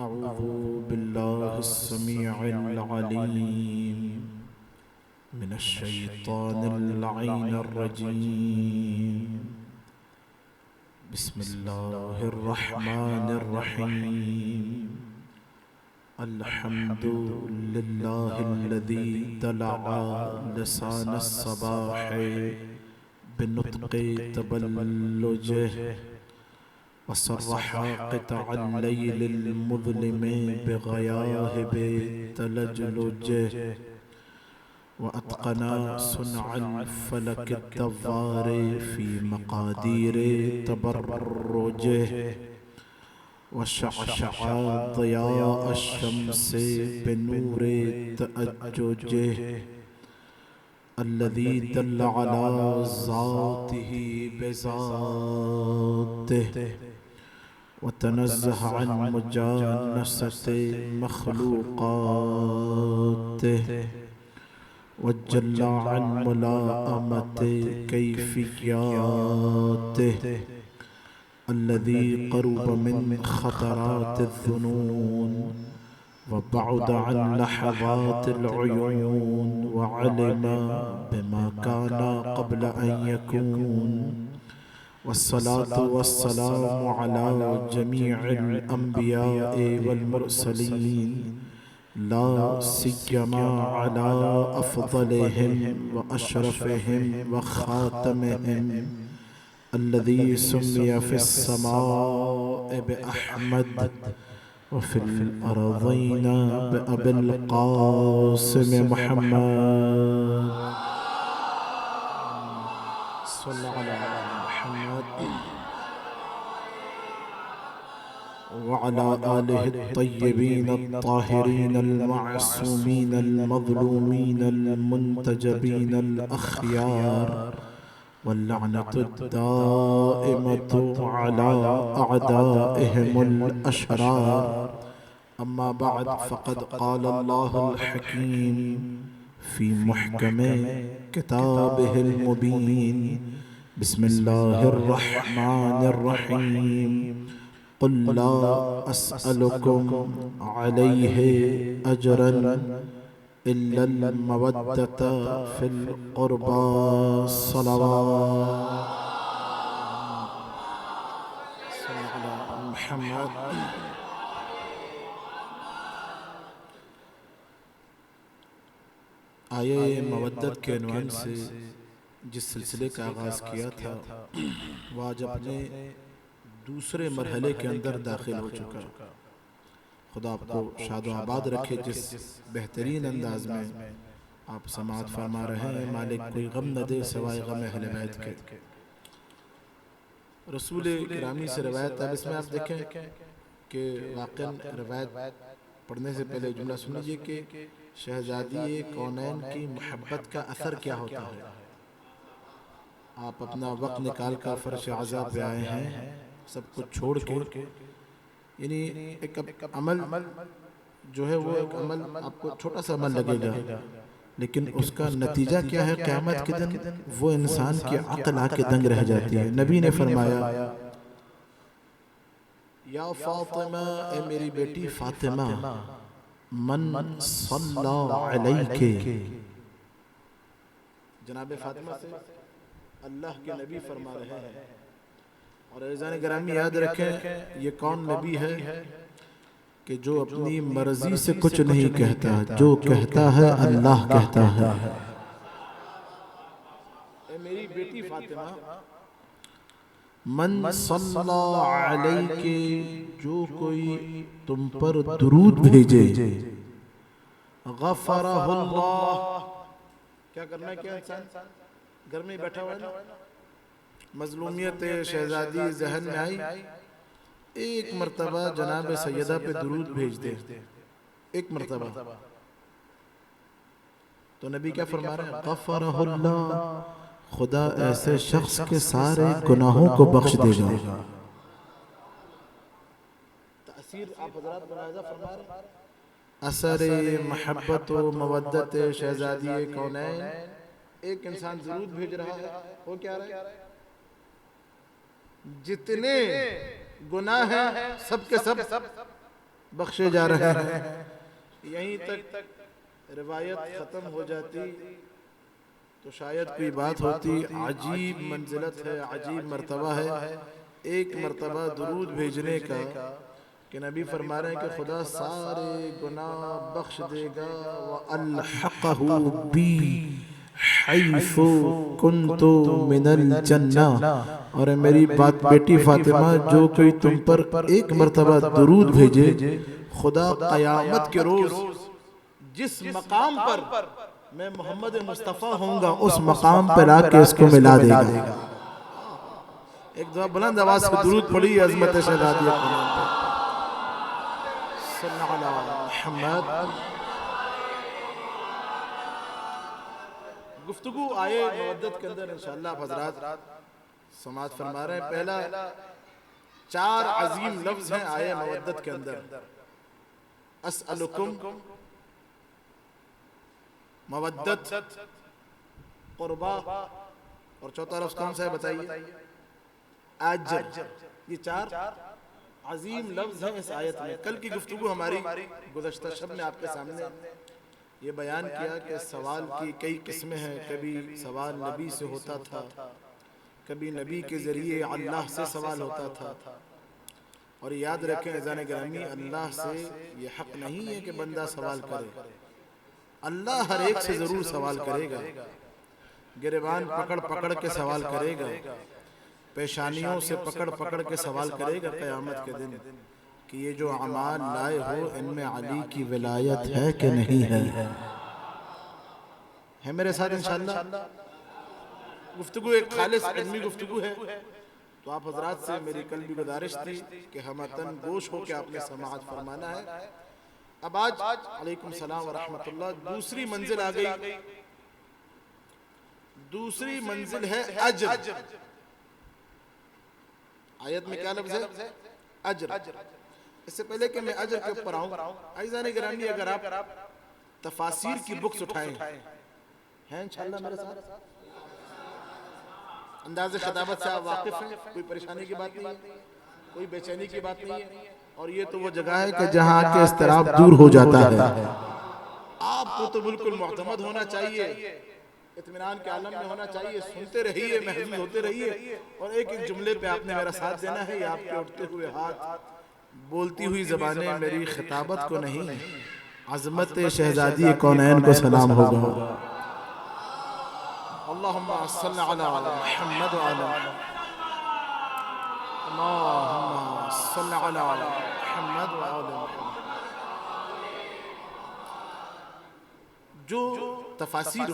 अऊज़ु बिल्लाहिस्समीइल अलीम मिनश्शैतानिर लईनिर रजीम। बिस्मिल्लाहिर रहमानिर रहीम। अल्हम्दुलिल्लाहिल्लज़ी तलअ लिसानस सबाहि बिनुत्क़ि तबल्लुजिहि वसर्रहा क़ितअल लैलिल मुज़लिमि बिग़याहिबि तलज्जुलिहि वअत्क़ना सुनअल फ़लकिद दव्वारि फ़ी मक़ादीरि तबर्रुजिहि वशअशअ ज़ियाअश शम्सि बिनूरि तअज्जुजिहि अल्लज़ी दल्ल अला ज़ातिही बिज़ातिही वतनज़्ज़ह अन मुजानसति मख़लूक़ातिही वजल्ल अन मुलाअमति कैफ़िय्यातिही अल्लज़ी क़रुब मिन ख़तरातिज़्ज़ुनून वबअद अन लहज़ातिल उयून वअलिम बिमा काना क़ब्ल अन यकून वस्सलातु वस्सलामु अला जमीइल अंबियाइ वल मुरसलीन ला सिय्यमा अला अफ़ज़लिहिम व अशरफिहिम व ख़ातमिहिम अल्लज़ी सुम्मिय फ़िस्समाइ बिअहमद व फ़िल अर्ज़ीन बिअबिल क़ासिम मुहम्मद सल्लल्लाहु अलैहि मुहम्मद व अला आलिहि अत्तय्यबीन अत्ताहिरीन अल-मअसूमीन अल-मज़लूमीन अल-मुंतजबीन अल-अख़यार वल्लअनतु दाइमतु अला अअदाइहिमुल अशरार। अम्मा बअद फ़क़द क़ाल अल्लाहुल हकीम फ़ी मुहकमि किताबिहिल मुबीन। बिस्मिल्लाहिर रहमानिर रहीम। क़ुल ला अस्अलुकुम अलैहि अजरन इल्लल मवद्दत फ़िल क़ुरबा सल्लल्लाहु मुहम्मद। आये मवद्दत के अन्वान से जिस सिलसिले का आगाज़ किया था वह आज अपने दूसरे मरहले के अंदर दाखिल हो चुका। खुदा आपको शाद व आबाद रखे। जिस बेहतरीन अंदाज में आप समाअत फरमा रहे हैं, मालिक कोई गम न दे सिवाय गम अहले बैत के। रसूल गिरामी से रवायत है, इसमें आप देखें कि वाक़ई रवायत पढ़ने से पहले जुमला सुन लीजिए कि शहज़ादी कौनैन की मोहब्बत का असर क्या होता है। आप अपना वक्त निकाल कर फर्श आज़ा पे आए हैं, सब कुछ छोड़ के, यानी एक अमल जो है वो एक अमल आपको छोटा सा अमल लगेगा, लेकिन उसका नतीजा क्या है क़यामत के दिन, वो इंसान की अक्ल आके दंग रह जाती है। नबी ने फरमाया, या फ़ातिमा, ए मेरी बेटी फ़ातिमा, मन सल्ला अलैके। जनाब फ़ातिमा से अल्लाह के नबी फरमा रहे हैं। और अज़ीज़ान गिरामी याद रखें, ये कौन नबी है कि जो अपनी मर्जी से कुछ नहीं कहता, जो कहता है अल्लाह कहता है। ए मेरी बेटी फ़ातिमा, मन सल्ला अलैके, जो कोई तुम पर दुरूद भेजे, गफ़रहुल्लाह। क्या करना है, क्या इंसान घर में बैठा हुआ है ना, मजलूमियत शहजादी जहन में आई, एक मरतबा जनाब सैयदा पे दुरूद भेज दे, एक मरतबा, तो नबी क्या फरमा रहे हैं, गफ़रहुल्लाह, खुदा ऐसे शख्स के सारे गुनाहों को बख्श देगा। तासीर आप हज़रात मुलाहिज़ा फरमा रहे हैं, असर मोहब्बत व मवद्दत शहजादी कौनैन। एक इंसान दुरूद भेज रहा है, वो क्या रहा है, जितने गुनाह हैं सब के सब बख्शे जा रहे हैं। यहीं तक रिवायत ख़त्म हो जाती तो शायद कोई बात होती। अजीब मंजिलत है, अजीब मर्तबा है एक मर्तबा दुरूद भेजने का कि नबी फरमा रहे हैं कि खुदा सारे गुनाह बख्श देगा। व अलहक़हु बी हैसु कुन्तु मिनल जन्नह। और मेरी बात बेटी फातिमा, जो कोई तुम पर एक मर्तबा दुरूद भेजे, खुदा क़यामत के रोज जिस मकाम पर मैं मोहम्मद मुस्तफ़ा होऊंगा उस मकाम पर आके इसको मिला देगा। एक दफा बुलंद आवाज से दुरूद पढ़ी अज़मत शहज़ादी मोहम्मद। गुफ्तगू आए मवद्दत के अंदर इंशाअल्लाह हज़रात समाअत फरमा रहे हैं। पहला 4 अजीम लफ्ज हैं आए मवद्दत के अंदर, अस्अलुकुम, मवद्दत, क़ुर्बा, और चौथा लफ्ज कौन सा है बताइए? अजर। ये 4 अजीम लफ्ज हैं इस आयत में। कल की गुफ्तगू हमारी गुज़श्ता शब में आपके सामने ये बयान किया कि सवाल की कई किस्में हैं। कभी सवाल नबी से होता था, कभी नबी के ज़रिए अल्लाह से सवाल होता था। और याद रखें अज़ान गिरामी, अल्लाह से ये हक़ नहीं है कि बंदा सवाल करे। अल्लाह हर एक से ज़रूर सवाल करेगा, गिरबान पकड़ पकड़ के सवाल करेगा, पेशानियों से पकड़ पकड़ के सवाल करेगा क़यामत के दिन कि ये जो अमाल लाए हो इनमें अली की विलायत है कि नहीं है मेरे साथ इंशाअल्लाह। गुफ्तगू एक खालिस इल्मी गुफ्तगू है। तो आप हजरात से मेरी कल भी गुजारिश थी कि हम तन गोश हो के आपने समाअत फरमाना है। अब आज अलैकुम सलाम व रहमतुल्लाह दूसरी मंजिल आ गई। दूसरी मंजिल है अजर। आयत में क्या लफ्ज़ है? अजर। इससे पहले कि मैं अजर के ऊपर आऊं, अज़ीज़ान गिरामी, अगर आप तफासीर की बुक्स उठाएं हैं इंशाअल्लाह मेरे साथ, अंदाज़े खिताबत से आप वाकिफ हैं, कोई परेशानी की बात नहीं है, कोई बेचैनी की बात नहीं है। और ये तो वो जगह है कि जहाँ के इस्तिराब दूर हो जाता है। आपको तो बिल्कुल मुअतमद होना चाहिए, इत्मीनान के आलम में होना चाहिए। सुनते रहिए, महसूस होते रहिए, और एक एक जुमले पे आपने मेरा साथ देना है। या आपके उठते हुए हाथ, बोलती हुई ज़बानें मेरी खिताबत को नहीं, अज़मत शहज़ादी कौनैन को सलाम होगा। अल्लाहुम्मा सल्लि अला मुहम्मद व अला अल्लाहुम्मा सल्लि अला मुहम्मद व अला। जो तफासीर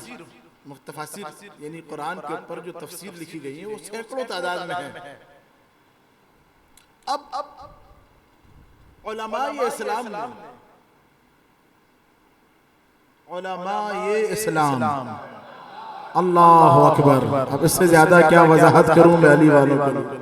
यानी कुरान के ऊपर जो तफसीर लिखी गई है वो सैकड़ों तादाद में है। अब उलमाए इस्लाम ने, उलमाए इस्लाम, अल्लाहु अकबर, अब इससे ज्यादा क्या वजाहत करूं मैं अली वालों के लिए।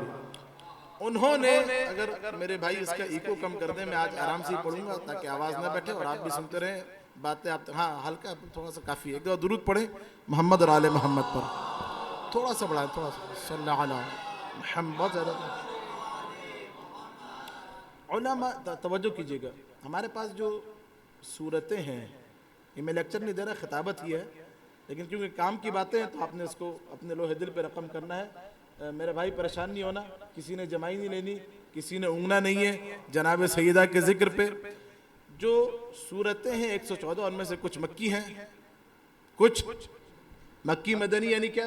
उन्होंने, अगर मेरे भाई इसका इको कम कर दें, मैं आज आराम से पढ़ूंगा ताकि आवाज ना बैठे और आप भी सुनते रहें बातें। आप हाँ हल्का थोड़ा सा काफी है। एक दो दुरूद पढ़े मोहम्मद और आले मोहम्मद पर, थोड़ा सा बढ़ाएं, थोड़ा सा सल्लल्लाहु अलैहि मोहम्मद। उलमा तवज्जो कीजिएगा, हमारे पास जो सूरतें हैं, ये मैं लेक्चर नहीं दे रहा, खिताबत ही है, लेकिन क्योंकि काम की बातें हैं तो आपने इसको अपने लोहे दिल पे रकम करना है। मेरे भाई परेशान नहीं होना, किसी ने जमाई नहीं लेनी, किसी ने ऊँगना नहीं है जनाब सैयदा के जिक्र पे। जो सूरतें हैं 114, उनमें से कुछ मक्की हैं, कुछ मक्की मदनी, यानी क्या,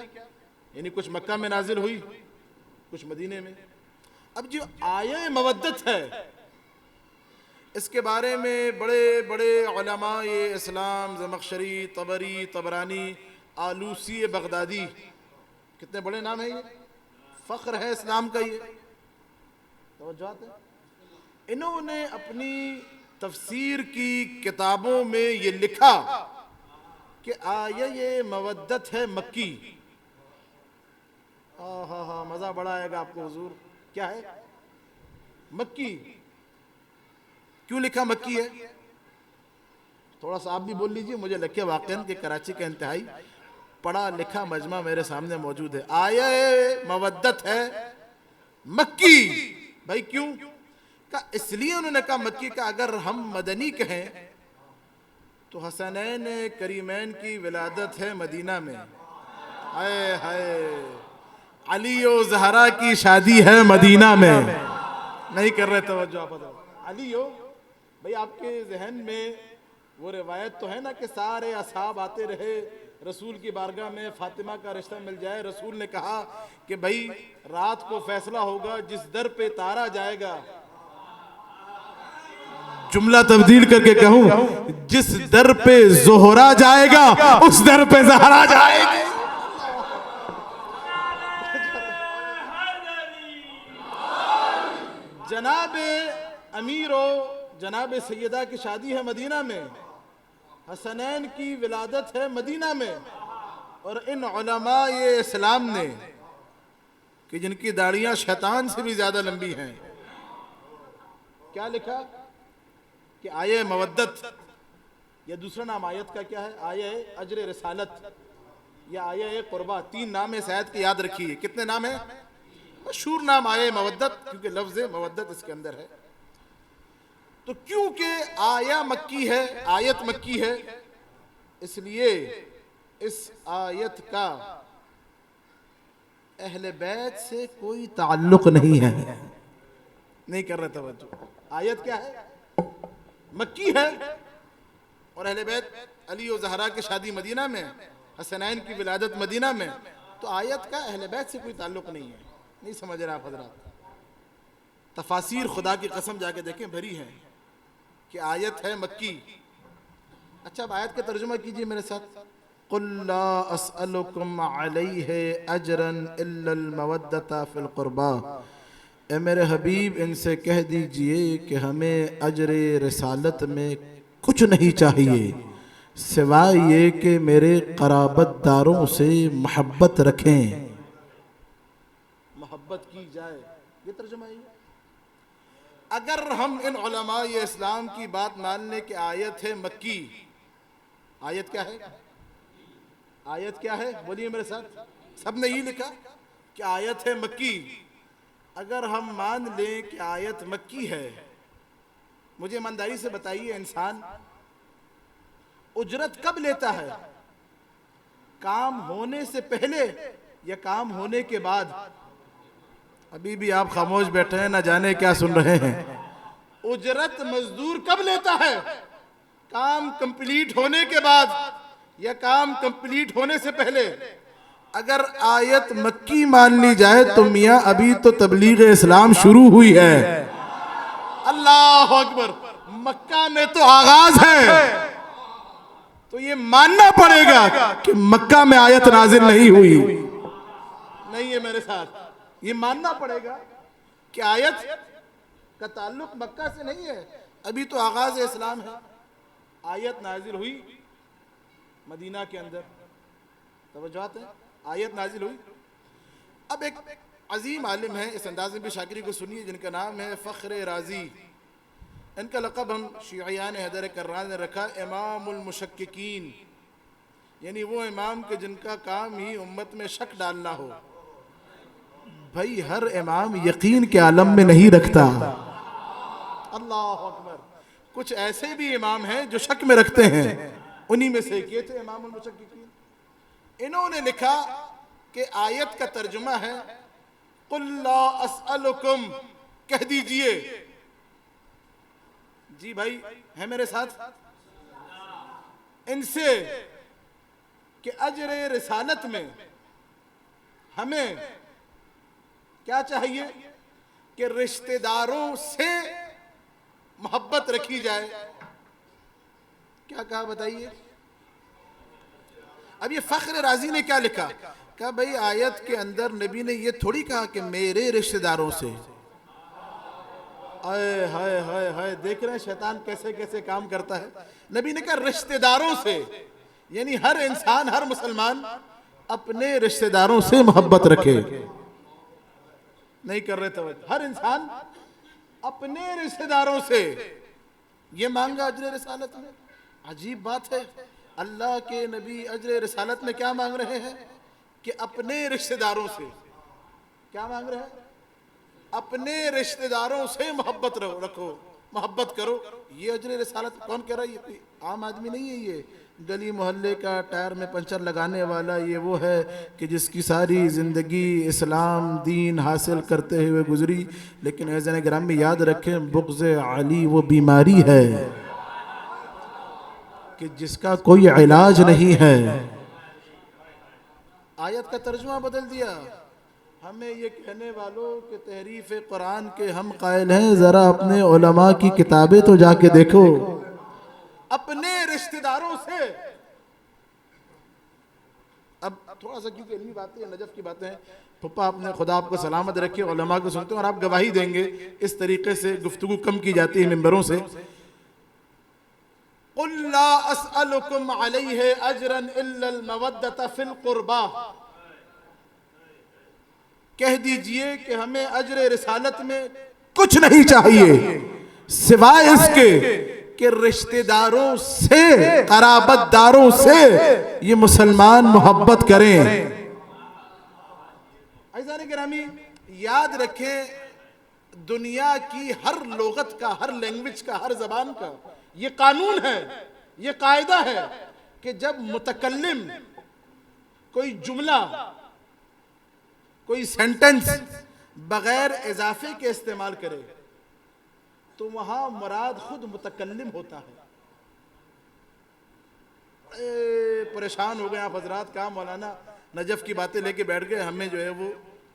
यानी कुछ मक्का में नाजिल हुई, कुछ मदीने में। अब जो आया मवद्दत है, इसके बारे में बड़े बड़े उलमाए इस्लाम, ज़मख़शरी, तबरी, तबरानी, आलूसी बगदादी, कितने बड़े नाम है, ये फ़ख्र है इस्लाम का। ये तवज्जो है, इन्होंने अपनी तफसीर की किताबों में ये लिखा कि आया ये मवद्दत है मक्की। हाँ, मज़ा बड़ा आएगा आपको हुजूर। क्या है मक्की? क्यों लिखा मक्की है? थोड़ा सा आप भी बोल लीजिए। मुझे लगे वाक़ईन कि कराची का इंतहाई पढ़ा लिखा मजमा मेरे सामने मौजूद है। आया मवद्दत है मक्की। भाई क्यों? का इसलिए उन्होंने कहा मक्की का, अगर हम मदनी कहें तो हसनैन करीमैन की विलादत है मदीना में, हाय हाय, अली और ज़हरा की शादी है मदीना में। नहीं कर रहे तवज्जो आप, अली हो भाई, आपके जहन में वो रिवायत तो है ना कि सारे असहाब आते रहे रसूल की बारगाह में, फातिमा का रिश्ता मिल जाए। रसूल ने कहा कि भाई रात को फैसला होगा, जिस दर पे तारा जाएगा, जुमला तब्दील करके कहूं, जिस दर पे जोहरा जाएगा उस दर पे ज़हरा जाएगी। जनाब अमीर जनाब सैयदा की शादी है मदीना में, हसनैन की विलादत है मदीना में, और इन उलमा ये इस्लाम ने कि जिनकी दाढ़ियां शैतान से भी ज्यादा लंबी हैं, क्या लिखा कि आये मवद्दत, या दूसरा नाम आयत का क्या है, आये अजर रिसालत या आये कुर्बा, 3 नाम है शायद के, याद रखिए। कितने नाम है? मशहूर नाम आये मवद्दत, क्योंकि लफ्ज़ मवद्दत इसके अंदर है। तो क्योंकि आया मक्की है, आयत मक्की है, इसलिए इस आयत का अहले बैत से कोई ताल्लुक नहीं है। नहीं कर रहे तवज्जो, आयत क्या है? मक्की है, और अहले बैत अली और ज़हरा की शादी मदीना में, हसनैन की विलादत मदीना में, तो आयत का अहले बैत से कोई ताल्लुक नहीं है। नहीं समझ रहे आप हजरात? तफासिर खुदा की कसम जाके देखें भरी है कि आयत है मक्की। अच्छा, अब आयत का तर्जुमा कीजिए मेरे साथ। कुल ला अस्अलुकुम अलैहि अजरन इल्लल मवद्दता फिल कुर्बा, ए मेरे हबीब इनसे कह दीजिए कि हमें अजर रिसालत में कुछ नहीं चाहिए सिवाय ये कि मेरे क़राबतदारों से मोहब्बत रखें, मोहब्बत की जाए, ये तर्जुमा है। अगर हम इन उलमा ये इस्लाम की बात मान लें कि आयत है मक्की, आयत क्या है? आयत क्या है? बोलिए मेरे साथ, सबने यही लिखा कि आयत है मक्की। अगर हम मान लें कि आयत मक्की है, मुझे ईमानदारी से बताइए, इंसान उजरत कब लेता है? काम होने से पहले या काम होने के बाद? अभी भी आप खामोश बैठे हैं, ना जाने क्या सुन रहे हैं। उजरत मजदूर कब लेता है? काम कंप्लीट होने के बाद या काम कंप्लीट होने से पहले? अगर आयत मक्की मान ली जाए तो मियां अभी तो तबलीग इस्लाम शुरू हुई है। अल्लाह अकबर, मक्का में तो आगाज है, तो ये मानना पड़ेगा कि मक्का में आयत नाजिल नहीं हुई। नहीं है मेरे साथ, ये मानना पड़ेगा कि आयत का ताल्लुक मक्का से नहीं है, अभी तो आगाज इस्लाम है। आयत नाजिल हुई मदीना के अंदर, तवज्जो है, आयत नाजिल हुई। अब एक अजीम आलिम है, इस अंदाज में भी शाकिरी को सुनिए, जिनका नाम है फ़ख्र राजी। इनका लक़ब हम शियान हैदर कर्रान ने रखा इमामुल मुशक्किकीन, यानी वो इमाम के जिनका काम ही उम्मत में शक डालना हो। भाई हर इमाम यकीन के आलम में नहीं रखता। अल्लाह अकबर, कुछ ऐसे भी इमाम हैं जो शक में रखते हैं, उन्हीं में से ये थे इमामुल मुशक्किकीन। इन्होंने लिखा कि आयत का तर्जुमा है कुल ला अस्अलुकुम, कह दीजिए। जी भाई है मेरे साथ? इनसे कि अजर रिसालत में हमें क्या चाहिए कि रिश्तेदारों से मोहब्बत रखी जाए। क्या कहा बताइए? अब ये फ़ख्र राजी ने क्या लिखा? कहा भाई आयत के अंदर नबी ने ये थोड़ी कहा कि मेरे रिश्तेदारों से। हाय हाय हाय हाय, देख रहे हैं शैतान कैसे कैसे काम करता है। नबी ने कहा रिश्तेदारों से, यानी हर इंसान, हर मुसलमान अपने रिश्तेदारों से मोहब्बत रखे। नहीं कर रहे तवज्जो, हर इंसान अपने रिश्तेदारों से। ये मांगा अजर रिसालत में। अजीब बात है, अल्लाह के नबी अजर रिसालत में क्या मांग रहे हैं कि अपने रिश्तेदारों से। क्या मांग रहे हैं? अपने रिश्तेदारों से मोहब्बत रखो, मोहब्बत करो। ये अजर रिसालत कौन कह रहा है? ये कोई आम आदमी नहीं है, ये गली मोहल्ले का टायर में पंचर लगाने वाला ये वो है कि जिसकी सारी ज़िंदगी इस्लाम दीन हासिल करते हुए गुजरी। लेकिन ऐज़ान गिरामी याद रखें, बुग़्ज़ अली वो बीमारी है कि जिसका कोई इलाज नहीं है। आयत का तर्जुमा बदल दिया। हमें ये कहने वालों के तहरीफ कुरान के हम कायल हैं, ज़रा अपने उलमा की किताबें तो जाके देखो। अपने रिश्तेदारों से, अब थोड़ा सा क्योंकि इल्मी बातें नजफ की बातें हैं, पप्पा आपने खुदा आपको सलामत रखे, उलमा को सुनते हैं और आप गवाही देंगे। इस तरीके से गुफ्तगू कम की जाती है मिंबरों से। कुल ला अस्अलुकुम अलैहि अजरन इल्लल मवद्दत फिल कुर्बा, कह दीजिए कि हमें अजर रिसालत में कुछ नहीं चाहिए सिवाय इसके कि रिश्तेदारों से, कराबतदारों से ये मुसलमान मोहब्बत करें। ऐसा गिरामी याद रखें, दुनिया की हर लोगत का, हर लैंग्वेज का, हर जबान का ये कानून है, ये कायदा है कि जब मुतकल्लिम कोई जुमला, कोई सेंटेंस बगैर इजाफे के इस्तेमाल करे तो वहां मुराद खुद मुतकल्लिम होता है। परेशान हो गए आप हजरात, कहा मौलाना नजफ की बातें लेके बैठ गए, हमें जो है वो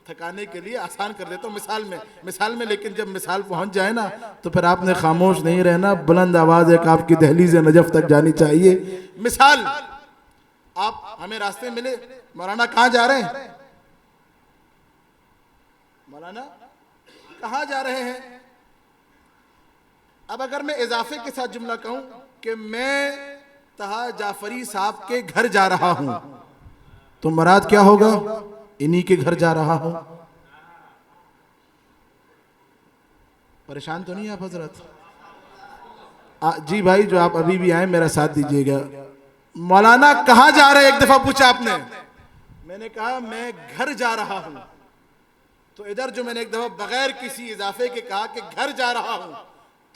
थकाने के लिए आसान कर देता हूँ मिसाल में। लेकिन जब मिसाल पहुंच जाए ना तो फिर आपने खामोश नहीं रहना, बुलंद आवाज एक आपकी दहलीज नजफ तक जानी चाहिए। मिसाल, आप हमें रास्ते मिले, मौलाना कहाँ जा रहे हैं? मौलाना कहाँ जा रहे हैं? अब अगर मैं इजाफे के साथ जुमला कहूं कि मैं तहा जाफरी साहब के घर जा रहा हूं तो मुराद क्या होगा? इन्हीं के घर जा रहा हूं। परेशान तो नहीं आप हजरत? जी भाई, जो आप अभी भी आए मेरा साथ दीजिएगा। मौलाना कहाँ जा रहे हैं? एक दफा पूछा आपने, मैंने कहा मैं घर जा रहा हूं। तो इधर जो मैंने एक दफा बगैर किसी इजाफे के कहा कि घर जा रहा हूं,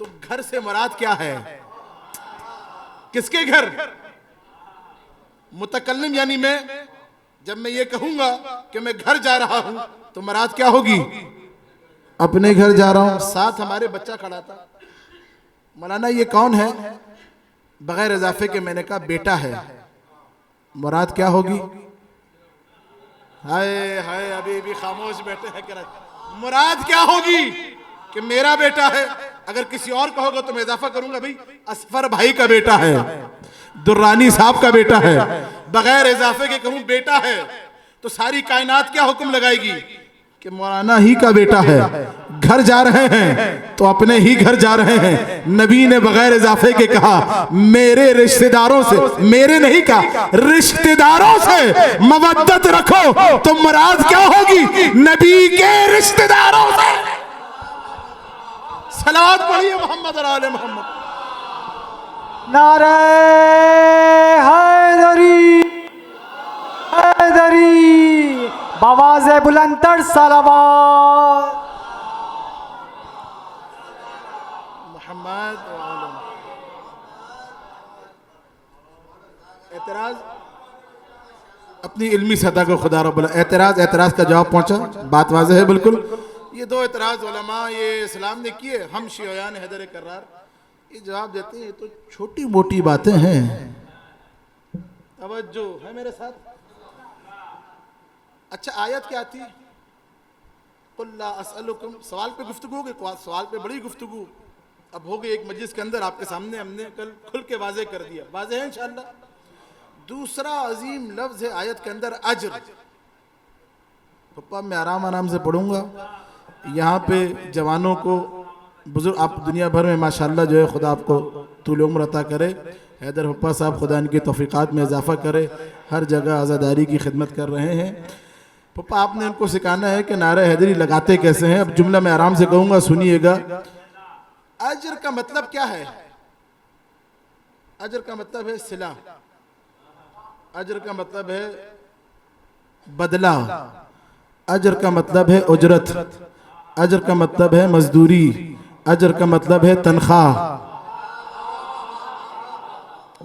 तो घर से मुराद क्या है? किसके घर? मुतकल्लिम यानी मैं। जब मैं ये कहूंगा कि मैं घर जा रहा हूं तो मुराद क्या होगी? अपने घर जा रहा हूं। साथ हमारे बच्चा खड़ा था, मौलाना ये कौन है? बगैर इजाफे के मैंने कहा बेटा है। मुराद क्या होगी? हाय हाय, अभी भी खामोश बैठे हैं। मुराद क्या होगी? कि मेरा बेटा है। अगर किसी और का होगा तो मैं इजाफा करूंगा, भाई असफर भाई का बेटा है, दुर्रानी साहब का बेटा है। बगैर इजाफे के कहूं बेटा है तो सारी कायनात क्या हुक्म लगाएगी कि मौलाना ही का बेटा है। घर जा रहे हैं तो अपने ही घर जा रहे हैं। नबी ने बगैर इजाफे के कहा मेरे रिश्तेदारों से, मेरे नहीं कहा रिश्तेदारों से मवद्दत रखो, तो मुराद क्या होगी? नबी के रिश्तेदारों से। सलावत पढ़िए मोहम्मद और आले मोहम्मद। नारे हैदरी हैदरी, बवाज़े बुलंदतर सलावत मोहम्मद और आले। एतराज अपनी इल्मी सतह को खुदा रब्बुल, एतराज का जवाब पहुंचा, बात वाज़ेह है बिल्कुल। ये दो एतराज उलमा ये इस्लाम ने किए, हम शियान हैदर कर्रार ये जवाब देते हैं। तो छोटी मोटी बातें हैं, तवज्जो है मेरे साथ। अच्छा, आयत क्या थी? कुल ला अस्अलुकुम, सवाल पे गुफ्तगू हो गई, सवाल पे बड़ी गुफ्तगू अब हो गई एक मजलिस के अंदर। आपके सामने हमने कल खुल के वाजे कर दिया, वाजे है इंशाअल्लाह। दूसरा अजीम लफ्ज है आयत के अंदर अजर। पप्पा मैं आराम से पढ़ूंगा। यहाँ पे जवानों को, बुजुर्ग, आप दुनिया भर में माशाल्लाह जो है खुदा आपको तूल उम्र अता करे। हैदर पप्पा साहब खुदा इनकी तौफीकात में इजाफा करे, हर जगह आज़ादारी की खिदमत कर रहे हैं। पप्पा आपने उनको सिखाना है कि नारा हैदरी लगाते कैसे हैं। अब जुमला मैं आराम से कहूँगा, सुनिएगा। अजर का मतलब क्या है? अजर का मतलब है सिला, अजर का मतलब है बदला, अजर का मतलब है उजरत, अजर का मतलब है मजदूरी, अजर का मतलब है तनख्वाह,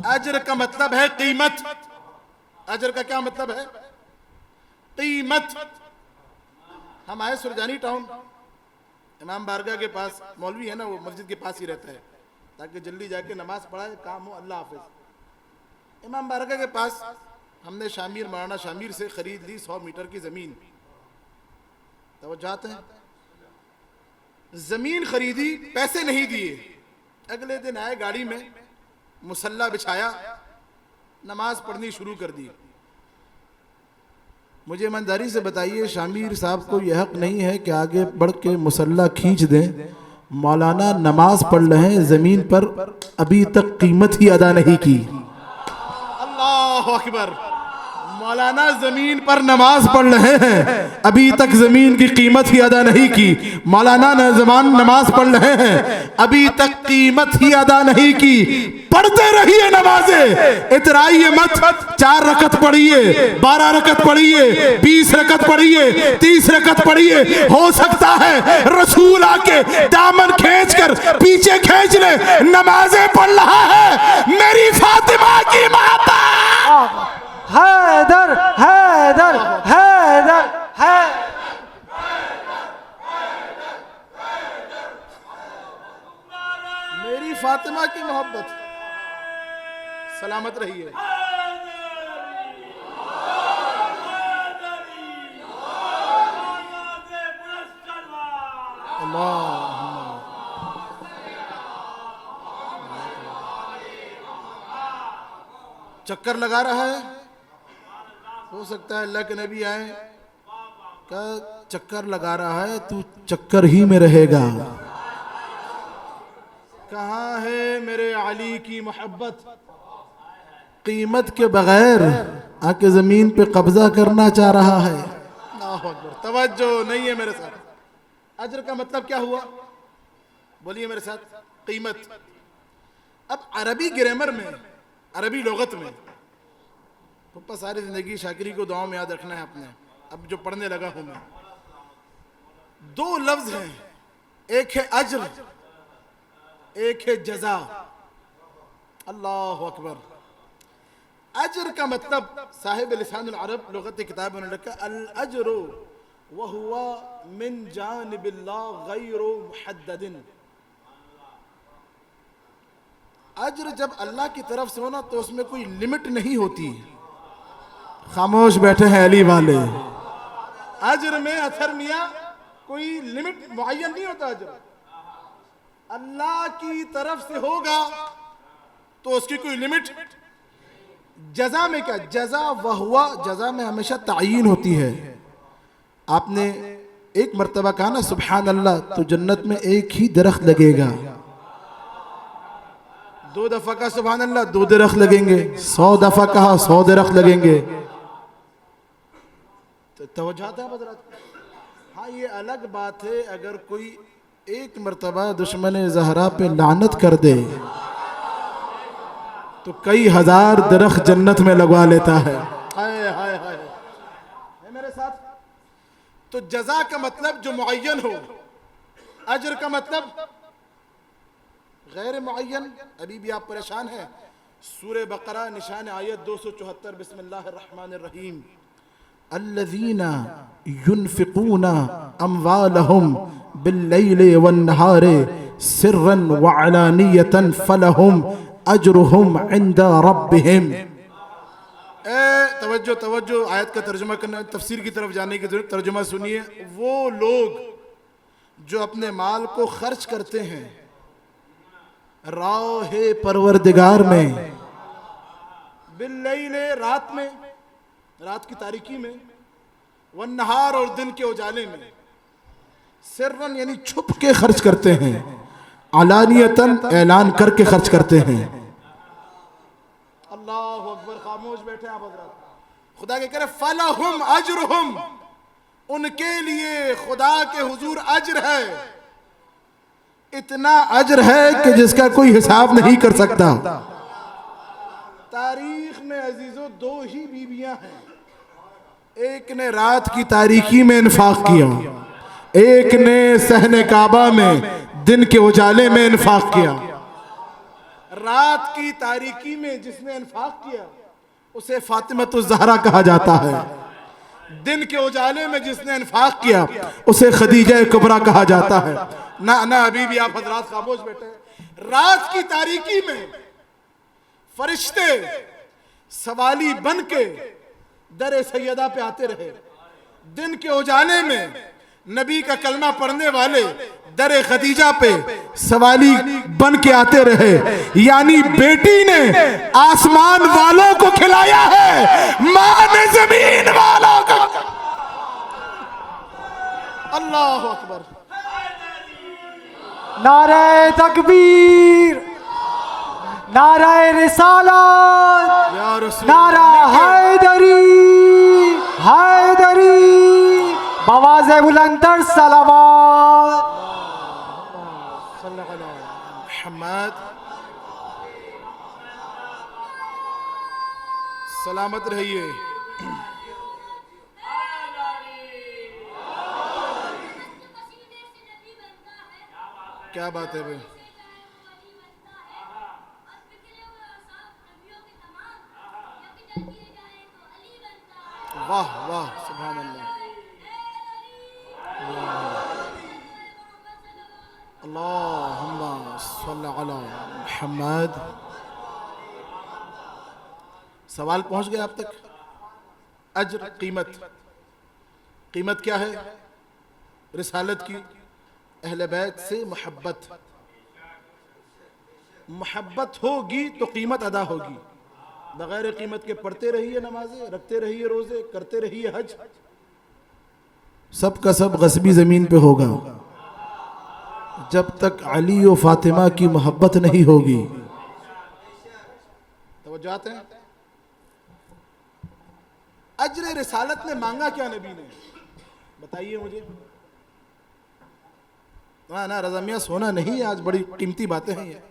अजर का मतलब है कीमत। अजर का क्या मतलब है? कीमत। हम आए सुरजानी टाउन, इमाम बारगाह के पास, मौलवी है ना वो मस्जिद के पास ही रहता है ताकि जल्दी जाके नमाज पढ़ाए, काम हो, अल्लाह हाफिज। इमाम बारगाह के पास हमने शामिर मौलाना शामिर से खरीद ली 100 मीटर की जमीन। तो जाते हैं, जमीन खरीदी, पैसे नहीं दिए। अगले दिन आए गाड़ी में, मुसल्ला बिछाया, नमाज पढ़नी शुरू कर दी। मुझे ईमानदारी से बताइए, शामिर साहब को यह हक नहीं है कि आगे बढ़ के मुसल्ला खींच दें? मौलाना नमाज पढ़ रहे हैं, जमीन पर अभी तक कीमत ही अदा नहीं की। अल्लाह अकबर। मौलाना जमीन पर नमाज पढ़ रहे हैं, अभी तक जमीन की कीमत ही अदा नहीं की। मौलाना नमाज पढ़ रहे हैं, अभी तक कीमत ही अदा नहीं की। पढ़ते रहिए नमाजें, इतराइए मत। 4 रकत पढ़िए, 12 रकत पढ़िए, 20 रकत पढ़िए, 30 रकत पढ़िए। हो सकता है रसूल आके दामन खींच कर पीछे खींच ले। नमाजें पढ़ रहा है मेरी फातिमा की माता। हैदर हैदर हैदर है। मेरी फातिमा की मोहब्बत सलामत रही है। चक्कर लगा रहा है, हो सकता है अल्लाह के नबी आए, का चक्कर लगा रहा है, तू चक्कर ही में रहेगा। कहाँ है मेरे अली की मोहब्बत? कीमत के बगैर आके जमीन पे कब्जा करना चाह रहा है। तवज्जो नहीं है मेरे साथ। अजर का मतलब क्या हुआ? बोलिए मेरे साथ, कीमत। अब अरबी ग्रामर में, अरबी लुगत में, तो सारी जिंदगी शाकिरी को दुआओं में याद रखना है आपने। अब जो पढ़ने लगा हूं मैं, 2 लफ्ज हैं, एक है अजर, एक है जजा। अल्लाह अकबर। अजर का मतलब साहिब लिसानुल अरब लुगत किताब में लिखा, अल अजरु व हुवा मिन जानिबिल्लाह गैरु मुहद्ददिन। अजर जब अल्लाह की तरफ से हो ना तो उसमें कोई लिमिट नहीं होती। खामोश बैठे हैं अली वाले। अजर में अथर मियां कोई लिमिट मुअय्यन नहीं होता। अजर अल्लाह की तरफ से होगा तो उसकी कोई लिमिट। जजा में क्या? जजा वहुआ, जजा में हमेशा तायीन होती है। आपने एक मर्तबा कहा ना सुभान अल्लाह, तो जन्नत में एक ही दरख्त लगेगा। 2 दफा का सुभान अल्लाह, 2 दरख्त लगेंगे। 100 दफा कहा, 100 दरख्त लगेंगे। तवज्जो है हज़रात। हाँ, ये अलग बात है अगर कोई एक मर्तबा दुश्मन ज़हरा पे लानत कर दे तो कई हजार दरख्त जन्नत में लगवा लेता है। हाय हाय हाय मेरे साथ। तो जजा का मतलब जो मुअय्यन हो, अजर का मतलब गैर मुअय्यन। अभी भी आप परेशान हैं? सूरह बकरा निशान आयत 274, बिस्मिल्लाहिर रहमानिर रहीम। अल्लज़ीना युनफ़िक़ूना अम्वालहुम बिल्लैलि वन्नहारि सिर्रन व अलानियतन फलहुम अजरुहुम इंदा रब्बिहिम। तवज्जो तवज्जो, आयत का तर्जुमा करना, तफसीर की तरफ जाने की जरूरत। तर्जुमा सुनिए। वो लोग जो अपने माल को खर्च करते हैं राहे परवरदिगार में, बिल्लैले रात में, रात की तारीकी में, वन्नहार और दिन के उजाले में, सिर्रन यानी छुप के खर्च करते हैं, अलानियतन ऐलान करके खर्च करते हैं। अल्लाह अकबर। खामोश बैठे आप हज़रात। खुदा के करे फलहुम अजरुहुम, उनके लिए खुदा के हुजूर अजर है। इतना अजर है कि जिसका कोई हिसाब नहीं कर सकता। तारीख में अजीजों 2 ही बीवियां हैं। एक ने रात की तारीकी में इन्फाक किया, एक ने सहने काबा में दिन के उजाले में इन्फाक किया। रात की तारीकी में जिसने इन्फाक किया उसे फातिमतुज़ ज़हरा कहा जाता है। दिन के उजाले में जिसने इन्फाक किया उसे खदीजा कुबरा कहा जाता है। ना ना अभी भी आप हजरात खामोश बैठे हैं। रात की तारीकी में फरिश्ते सवाली बन के दर सैयदा पे आते रहे। दिन के उजाले में नबी का कलमा पढ़ने वाले दर खदीजा पे सवाली बन के आते रहे। यानी बेटी ने आसमान वालों को खिलाया है, मां ने जमीन वालों को। अल्लाह अकबर। नारे तकबीर, नारे रिसालत, या रसूल नारा हैदरी, हैदरी, बवाज़े बुलंदर सलावत। मोहम्मद सलामत रहिए। क्या बात है भाई। वाह वाह सुभान अल्लाह। अल्लाहुम्मा सल्ली अला मुहम्मद। सवाल पहुंच गया आप तक। अज्र, कीमत, कीमत क्या है रिसालत की? अहले बैत से मोहब्बत। मोहब्बत होगी तो कीमत अदा होगी। बगैर कीमत के पढ़ते रहिए नमाजें, रखते रहिए रोजे, करते रहिए हज, सब का सब गस्बी ज़मीन पे होगा। जब तक अली और फातिमा की मोहब्बत नहीं होगी। तो जाते हैं। अज्र रिसालत ने मांगा क्या नबी ने? बताइए मुझे। ना ना रज़ामिया सोना नहीं, आज बड़ी कीमती बातें हैं ये।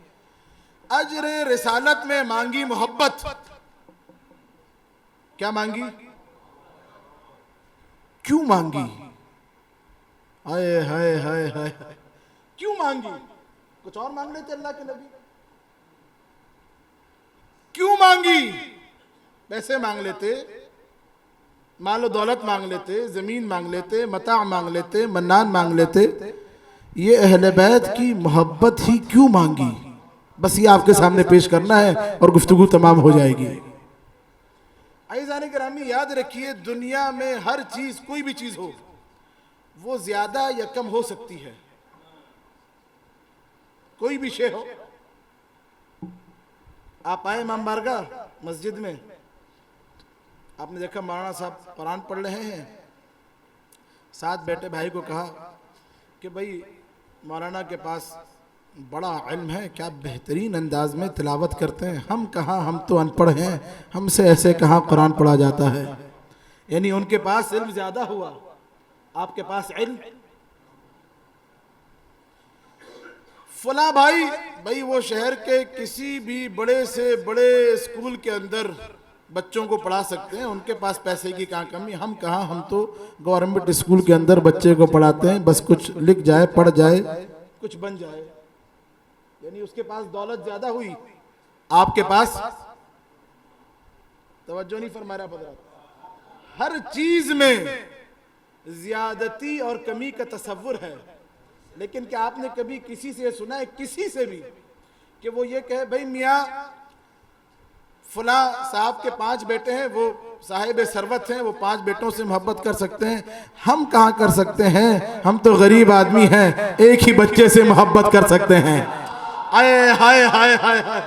अज्र रिसालत में मांगी मोहब्बत। क्या मांगी? क्यों मांगी? हाय हाय हाय हाय, क्यों मांगी? कुछ और मांग लेते अल्लाह के नबी। क्यों मांगी? पैसे मांग लेते, मालो दौलत मांग लेते, जमीन मांग लेते, मता मांग लेते, मन्नान मांग लेते। ये अहले बैत की मोहब्बत ही क्यों मांगी? बस ये आपके सामने पेश करना है और गुफ्तगू तमाम हो जाएगी। आइज़ान गिरामी याद रखिए, दुनिया में हर चीज, कोई भी चीज हो, वो ज्यादा या कम हो सकती है। कोई भी शे हो। आप आए इमाम बारगाह मस्जिद में, आपने देखा मौलाना साहब कुरान पढ़ रहे हैं। साथ बैठे भाई को कहा कि भाई मौलाना के पास बड़ा इल्म है, क्या बेहतरीन अंदाज में तिलावत करते हैं। हम कहाँ, हम तो अनपढ़ हैं, हमसे ऐसे कहाँ कुरान पढ़ा जाता है। यानी उनके पास इल्म ज्यादा हुआ, आपके पास इल्म। फला भाई, भाई वो शहर के किसी भी बड़े से बड़े स्कूल के अंदर बच्चों को पढ़ा सकते हैं, उनके पास पैसे की कहाँ कमी। हम कहाँ, हम तो गवर्नमेंट स्कूल के अंदर बच्चे को पढ़ाते हैं, बस कुछ लिख जाए, पढ़ जाए, कुछ बन जाए। यानी उसके पास दौलत ज्यादा हुई, आपके पास तवज्जो नहीं फरमा रहा हजरात। हर चीज में ज्यादती और कमी का तसव्वुर है। लेकिन क्या आपने कभी किसी से सुना है, किसी से भी, कि वो ये कहे भाई मियाँ फला साहब के 5 बेटे हैं, वो साहिब सरवत हैं, वो 5 बेटों से मोहब्बत कर सकते हैं। हम कहाँ कर सकते हैं, हम तो गरीब आदमी हैं, एक ही बच्चे से मोहब्बत कर सकते हैं। आए हाय हाय हाय हाय,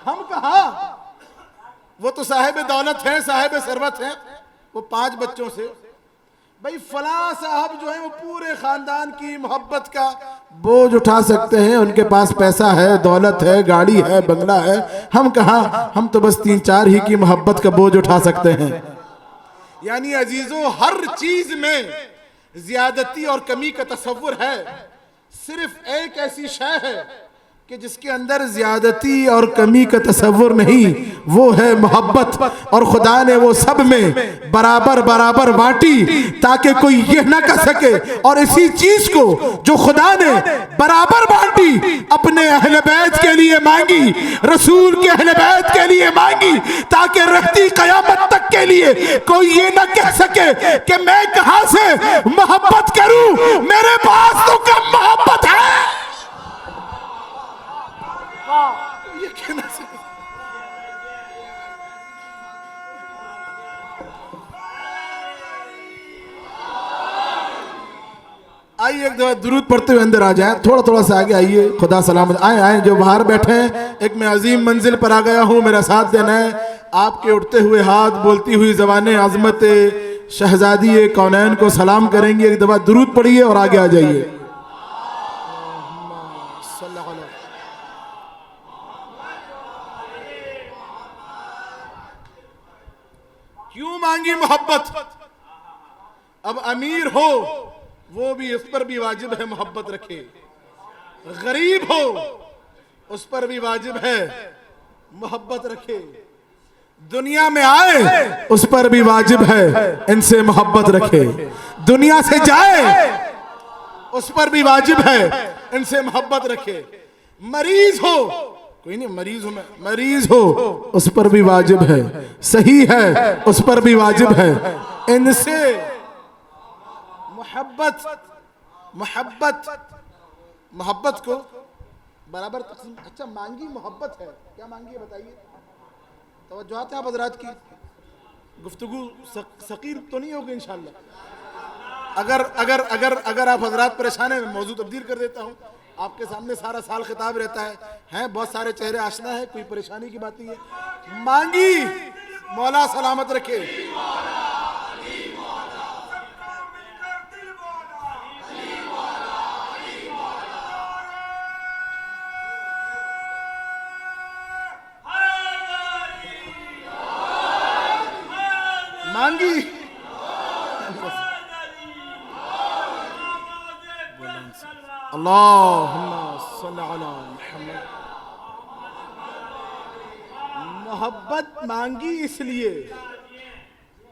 हम कहाँ, वो तो साहिब दौलत हैं, साहिब सरवत हैं, वो 5 बच्चों से। भाई फला साहब जो है वो पूरे खानदान की मोहब्बत का बोझ उठा सकते हैं, उनके पास पैसा है, दौलत है, गाड़ी है, बंगला है। हम कहाँ, हम तो बस 3-4 ही की मोहब्बत का बोझ उठा सकते हैं। यानी अजीजों, हर चीज में ज्यादती और कमी का तसव्वुर है। सिर्फ एक ऐसी शय है कि जिसके अंदर ज्यादती और कमी का तस्वुर नहीं, वो है मोहब्बत। और खुदा ने वो सब में बराबर बराबर बांटी ताकि कोई ये ना कह सके। और इसी चीज को जो खुदा ने बराबर बांटी अपने अहले बैत के लिए मांगी, रसूल के अहले बैत के लिए मांगी, ताकि रहती कयामत तक के लिए कोई ये ना कह सके कि मैं कहां से मोहब्बत करूं, मेरे पास तो कम मोहब्बत है। ये कहना आइए एक दफा दुरूद पढ़ते हुए अंदर आ जाए, थोड़ा थोड़ा सा आगे आइए। खुदा सलामत। आए आए जो बाहर बैठे हैं, एक मैं अजीम मंजिल पर आ गया हूँ, मेरा साथ देना है। आपके उठते हुए हाथ, बोलती हुई ज़बानें आज़मत शहजादी कौनैन को सलाम करेंगे। एक दफा दुरूद पढ़िए और आगे आ जाइए। क्यों मांगी मोहब्बत? अब अमीर हो वो भी, उस पर भी वाजिब है मोहब्बत रखे। गरीब हो उस पर भी वाजिब है मोहब्बत रखे। दुनिया में आए उस पर भी वाजिब है इनसे मोहब्बत रखे। दुनिया से जाए उस पर भी वाजिब है इनसे मोहब्बत रखे। मरीज हो, कोई नहीं मरीज हूं मैं, मरीज हो उस पर भी वाजिब है। सही है उस पर भी वाजिब है इनसे मोहब्बत। मोहब्बत मोहब्बत को बराबर तकसीम। अच्छा मांगी मोहब्बत है, क्या मांगी है बताइए? तवज्जुहात है आप हजरात की। गुफ्तगू सकीर तो नहीं होगी इंशाल्लाह। अगर अगर अगर अगर आप हजरात परेशान हैं, मौजूद तब्दील कर देता हूँ। आपके सामने सारा साल खिताब रहता है बहुत सारे चेहरे आशना है, कोई परेशानी की बात नहीं है। मांगी मौला सलामत रखे। मांगी अल्लाहुम्मा सल्ली अला मुहम्मद। मोहब्बत मांगी इसलिए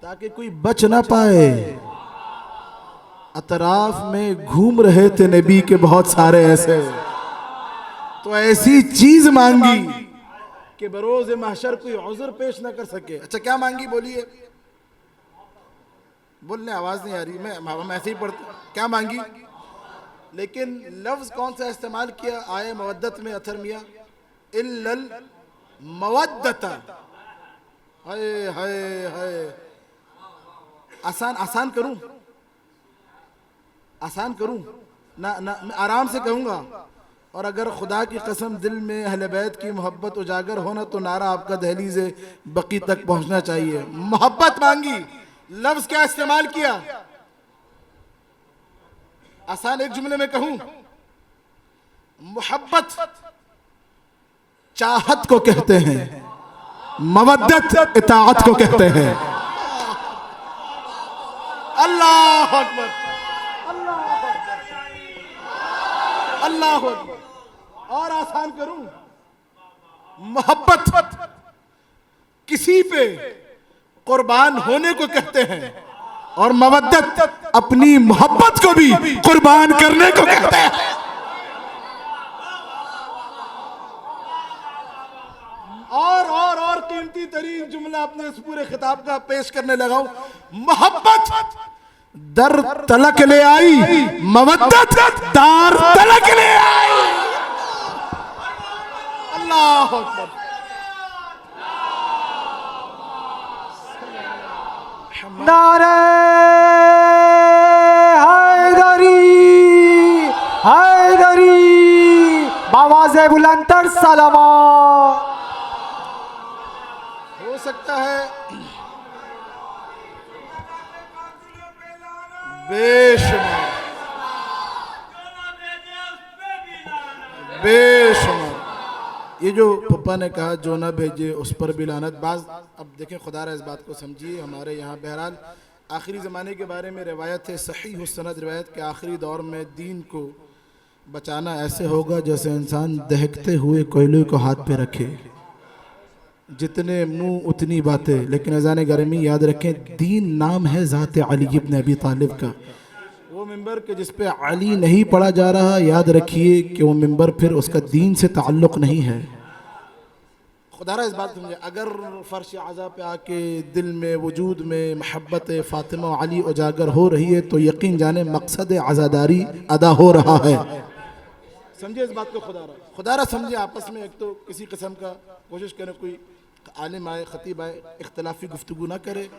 ताकि कोई बच ना पाए। अतराफ में घूम रहे थे नबी के बहुत सारे ऐसे, तो ऐसी चीज मांगी कि बरोज महशर कोई उज़्र पेश ना कर सके। अच्छा क्या मांगी बोलिए? बोलने आवाज नहीं आ रही, मैं ऐसे ही पढ़ता। क्या मांगी? लेकिन लफ्ज कौन सा इस्तेमाल किया? आए मवद्दत में अथर मिया इल्लल मवद्दता। हाय हाय हाय। आसान आसान करूं, आसान करूं ना, ना आराम से कहूंगा। और अगर खुदा की कसम दिल में अहले बैत की मोहब्बत उजागर होना तो नारा आपका दहलीज़ बकी तक पहुंचना चाहिए। मोहब्बत मांगी, लफ्ज क्या इस्तेमाल किया? आसान एक जुमले में कहूं, मोहब्बत चाहत को कहते हैं, मवद्दत इताअत को कहते हैं। अल्लाह अकबर, अल्लाह अकबर। और आसान करूं, मोहब्बत किसी पे कुर्बान होने को कहते हैं, और मवद्दत अपनी मोहब्बत को भी कुर्बान करने को कहते हैं। और कीमती तरीन जुमला अपने इस पूरे खिताब का पेश करने लगा हूं। मोहब्बत दर तलक ले आई, मवद्दत दार तलक ले आई। अल्लाह अकबर। नारे हैदरी हैदरी बावाज़े बुलंदतर सलावत। हो सकता है बेशुमार बेशुमार ये जो पप्पा ने कहा जो ना भेजे उस पर भी लानत। बाज अब देखें खुदारा इस बात को समझिए, हमारे यहाँ बहरहाल आखिरी ज़माने के बारे में रिवायत है, सही हुस्सनद रिवायत के आखिरी दौर में दीन को बचाना ऐसे होगा जैसे इंसान दहकते हुए कोयले को हाथ पे रखे, जितने मुंह उतनी बातें। लेकिन अज़ान गर्मी याद रखें, दीन नाम है ज़ात अली इब्न अबी तालिब का। वो मिंबर के जिस पे अली नहीं पढ़ा जा रहा, याद रखिए कि वो मिंबर फिर उसका दीन से ताल्लुक़ नहीं है। खुदारा इस बात समझे, अगर फ़र्श आज़ा पे आके दिल में वजूद में महब्बत फ़ातिमा और अली उजागर हो रही है तो यकीन जाने मकसद आज़ादारी अदा हो रहा है। समझे इस बात को खुदारा समझे। आपस में एक तो किसी किस्म का कोशिश करें, कोई आलिम आए ख़तीब आए, इख्तलाफी गुफ्तगू ना करे,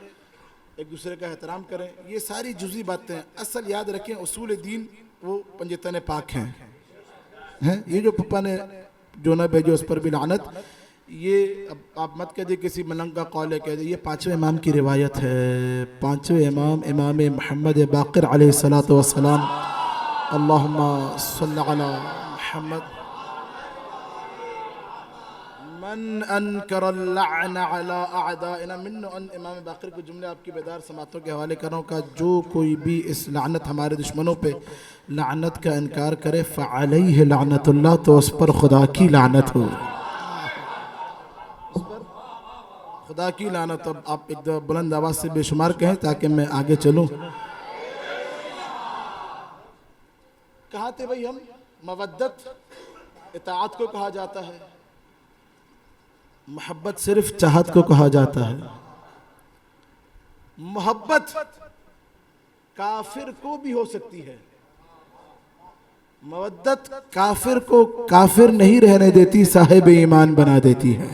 एक दूसरे का एहतराम करें। ये सारी जुज़ी बातें हैं। असल याद रखें, उसूल दीन वो पंजतन पाक हैं। ये जो पप्पा ने जो ना भेजो उस पर भी लानत, ये अब आप मत कह दे किसी मलंग का कौल है, कह दे ये पाँचवें इमाम की रिवायत है। पाँचवें इमाम इमाम मोहम्मद बाक़िर अलैहिस्सलातु वस्सलाम, अल्लाहुम्मा सल्लि अला मुहम्मद। मन अनकर लअन अला अअदाइना मिन इमाम बाक़िर के जुमले आपकी बेदार समातों के हवाले कर रहा हूँ का जो कोई भी इस लानत हमारे दुश्मनों पे लानत का इनकार करे फ़अलैहि लानतुल्लाह, तो उस पर खुदा की लानत हो, खुदा की लानत। अब आप एक दफ़ा बुलंद आवाज़ से बेशुमार कहें ताकि मैं आगे चलूँ। कहाँ थे भाई हम? मवद्दत इताअत को कहा जाता है, मोहब्बत सिर्फ चाहत को कहा जाता है। मोहब्बत काफिर को भी हो सकती है, मवद्दत काफिर को काफिर नहीं रहने देती, साहिब ईमान बना देती है।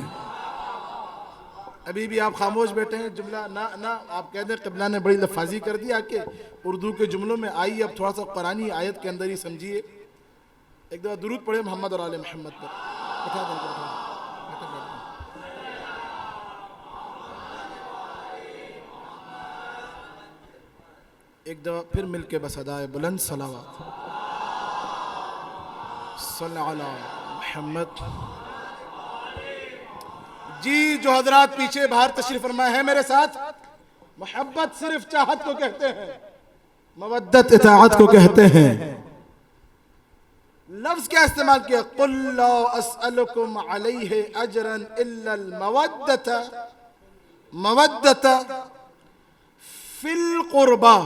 अभी भी आप खामोश बैठे हैं, जुमला ना ना आप कह दें क़िबला ने बड़ी लफाजी कर दी आके उर्दू के जुमलों में आई। अब थोड़ा सा कुरानी आयत के अंदर ही समझिए। एक दफ़ा दुरूद पढ़े मोहम्मद और आले मोहम्मद पर। बैठा दें, एक दफ़ा फिर मिलके बस अदाए बुलंद सलावत सल्लल्लाहु अलैहि मोहम्मद। जी जो हजरात पीछे बाहर तशरीफ फरमा है मेरे साथ, मोहब्बत सिर्फ चाहत को कहते हैं, मवद्दत इताअत को कहते हैं। लफ्ज क्या इस्तेमाल किया? कुल ला अस्अलुकुम अलैहि अजरन इल्लल मवद्दत, मवद्दत फिल कुर्बा।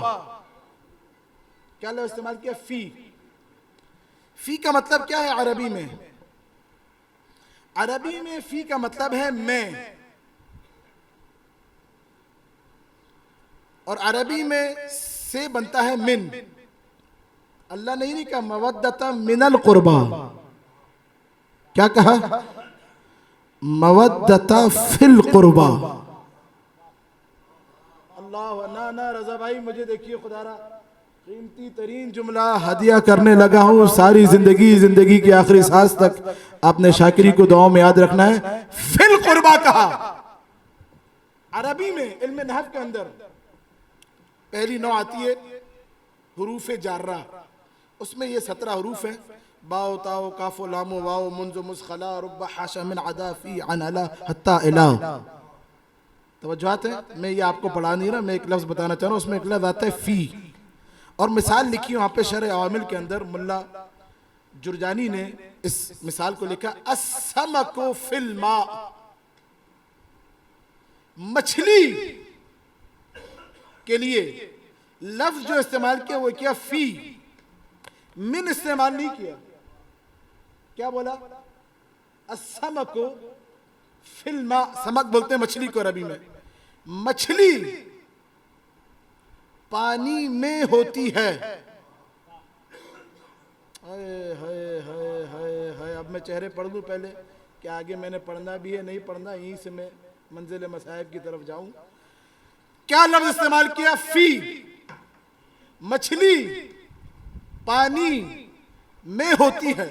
क्या लफ्ज इस्तेमाल किया? फी का मतलब क्या है अरबी में? अरबी में फी का मतलब है मैं, और अरबी में से बनता है मिन। अल्लाह ने नहीं कहा मवद्दता मिनल कुर्बा, क्या कहा? मवद्दता फिल कुर्बा। अल्लाह ना ना रजा भाई, मुझे देखिए खुदारा कीमती तरीन जुमला हदिया करने लगा हूँ। सारी जिंदगी के आखिरी सांस तक आपने शाकिरी को दुआओं में याद रखना है। फिल कुर्बा कहा। अरबी में इल्म नहव के अंदर पहली नौ आती है हुरूफ जार्रा, उसमें ये 17 हरूफ है। बाओ ताओ काफो लामो वाओ मुंजो मुस्खला रुब्बा हाशा मिन अदा फी अन अला हत्ता इला। तवज्जुहात है, मैं ये आपको पढ़ा नहीं रहा, मैं एक लफ्ज बताना चाह रहा हूँ। उसमें एक लफ्ज आता है फी, और मिसाल लिखी वहाँ पे शरह अवामिल के अंदर मुल्ला जुरजानी ने इस मिसाल को लिखा, अस्समको फिल मा, मछली के लिए लफ्ज जो इस्तेमाल किया वो किया फी, मिन इस्तेमाल नहीं किया। क्या बोला? अस्समको फिल मा, समक बोलते हैं मछली को अरबी में। मछली पानी में होती है। हाय हाय हाय हाय हाय। अब मैं चेहरे पढ़ दूं पहले, क्या आगे मैंने पढ़ना भी है नहीं पढ़ना, यहीं से मैं मंजिल मसाइब की तरफ जाऊं। क्या लफ्ज इस्तेमाल किया? फी, मछली पानी में होती है।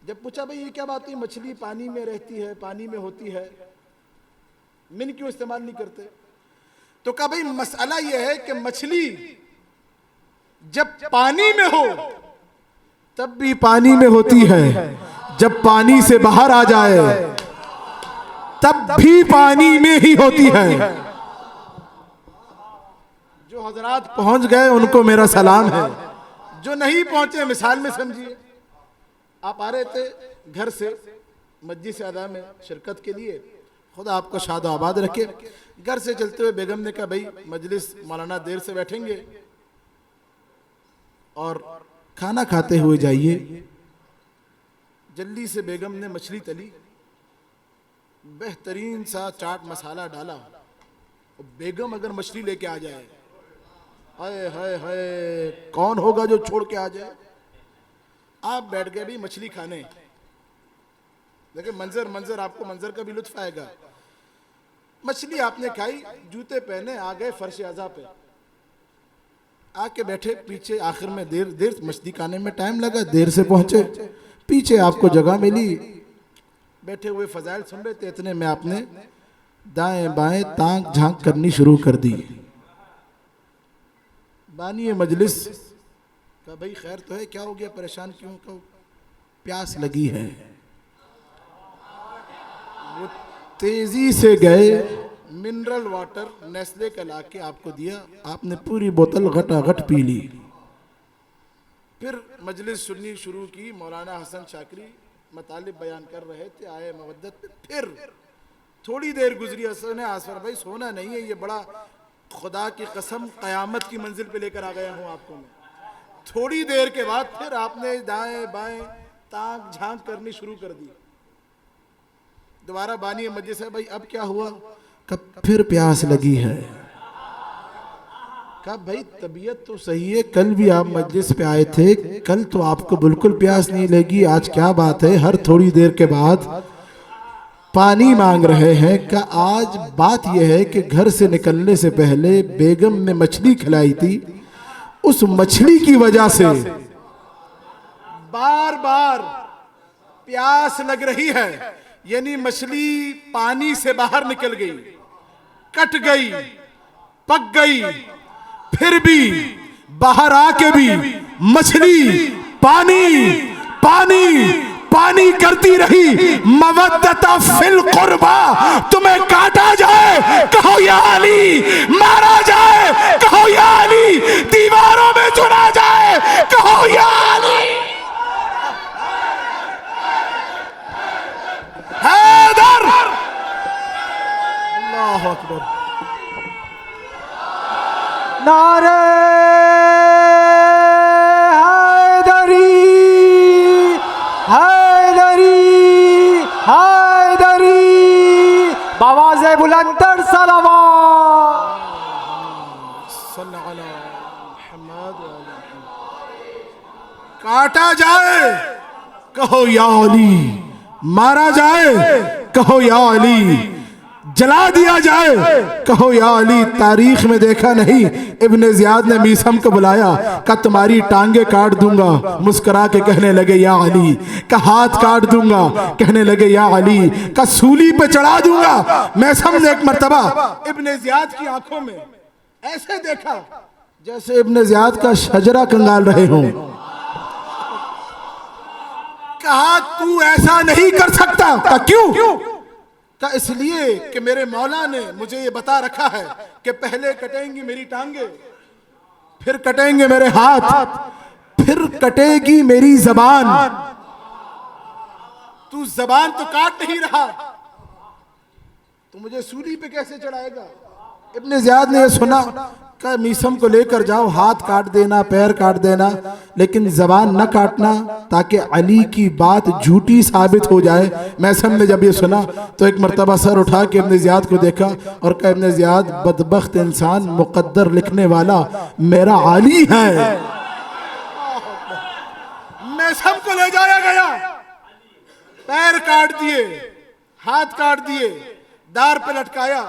जब पूछा भाई ये क्या बात है, मछली पानी में रहती है, पानी में होती है, मिन क्यों इस्तेमाल नहीं करते? तो कहा भाई मसला यह है कि मछली जब पानी में हो तब भी पानी में होती है, जब पानी से बाहर आ जाए तब भी पानी में ही होती है। जो हजरात पहुंच गए उनको मेरा सलाम है, जो नहीं पहुंचे मिसाल में समझिए, आप आ रहे थे घर से मस्जिद आदा में शिरकत के लिए, खुदा आपको शाद आबाद रखे। घर से चलते हुए बेगम ने कहा भाई मजलिस मौलाना देर से बैठेंगे और खाना खाते हुए जाइए। जल्दी से बेगम ने मछली तली, बेहतरीन सा चाट मसाला डाला। और बेगम अगर मछली लेके आ जाए, हाय हाय हाय, कौन होगा जो छोड़ के आ जाए। आप बैठ गए भी मछली खाने, देखिए मंजर आपको मंजर का भी लुत्फ आएगा। मछली आपने खाई, जूते पहने आ गए फर्श आज़ा पे, आके बैठे पीछे। आखिर में देर मछली खाने में टाइम लगा, देर से पहुंचे, पीछे आपको जगह मिली, बैठे हुए फजाइल सुन रहे थे। इतने में आपने दाएं बाएं ताक झांक करनी शुरू कर दी। बानी मजलिस का भाई खैर तो है, क्या हो गया, परेशान क्यों? कहो प्यास लगी है। वो तेजी से गए, मिनरल वाटर नेस्ले का लाके आपको दिया, आपने पूरी बोतल घटाघट पी ली। फिर मजलिस सुननी शुरू की। मौलाना हसन शाकरी मतालिब बयान कर रहे थे आए मवद्दत पे। फिर थोड़ी देर गुजरी, हसन आसफर भाई सोना नहीं है, ये बड़ा खुदा की कसम कयामत की मंजिल पे लेकर आ गया हूँ आपको मैं। थोड़ी देर के बाद फिर आपने दाएं बाएं ताक झांक करनी शुरू कर दी। दोबारा बानी मस्जिद है, भाई अब क्या हुआ? कब फिर प्यास लगी है। कब भाई तबीयत तो सही है, कल भी आप मस्जिद पे आए थे, कल तो आपको बिल्कुल प्यास नहीं लगी, आज क्या बात है? हर थोड़ी देर के बाद पानी मांग रहे हैं। का आज बात यह है कि घर से निकलने से पहले बेगम ने मछली खिलाई थी, उस मछली की वजह से बार बार प्यास लग रही है। यानी मछली पानी से बाहर निकल गई, कट गई, पक गई, फिर भी बाहर आके भी मछली पानी पानी पानी करती रही। मवद्दता फिल कुर्बा, तुम्हें काटा जाए कहो या अली, मारा जाए कहो या अली, दीवारों में चुना जाए कहो या अली। हैदर, अल्लाहु अकबर, नारे हैदरी, हैदरी, हैदरी, बावाज़े बुलंदर सलावत। सल्लल्लाहु अलैहि मुहम्मद। काटा जाए कहो या अली, मारा जाए कहो या अली, जला दिया जाए कहो या अली। तारीख में देखा नहीं, इब्ने ज़ियाद ने मीसम को बुलाया, का तुम्हारी टांगे काट दूंगा, मुस्कुरा के कहने लगे या अली, का हाथ काट दूंगा, कहने लगे या अली, का सूली पे चढ़ा दूंगा। मीसम ने एक मर्तबा इब्ने ज़ियाद की आंखों में ऐसे देखा जैसे इब्ने ज़ियाद का शजरा कंगाल रहे हों। कहा तू ऐसा नहीं कर सकता। का क्यों? का इसलिए कि मेरे मौला ने मुझे ये बता रखा है कि पहले कटेंगी मेरी टांगे, फिर कटेंगे मेरे हाथ, फिर कटेगी मेरी जबान। तू जबान तो काट नहीं रहा, तो मुझे सूली पे कैसे चढ़ाएगा? इब्ने ज़ियाद ने ये सुना, का मीसम को लेकर जाओ, हाथ काट देना, पैर काट देना, लेकिन जबान न काटना, ताकि अली की बात झूठी साबित हो जाए। मीसम ने जब ये सुना तो एक मर्तबा सर उठा के इब्ने ज़ियाद को देखा और कहा, इब्ने ज़ियाद बदबख्त इंसान, मुकद्दर लिखने वाला मेरा अली है। मीसम को ले जाया गया, पैर काट दिए, हाथ काट दिए, दार पे लटकाया।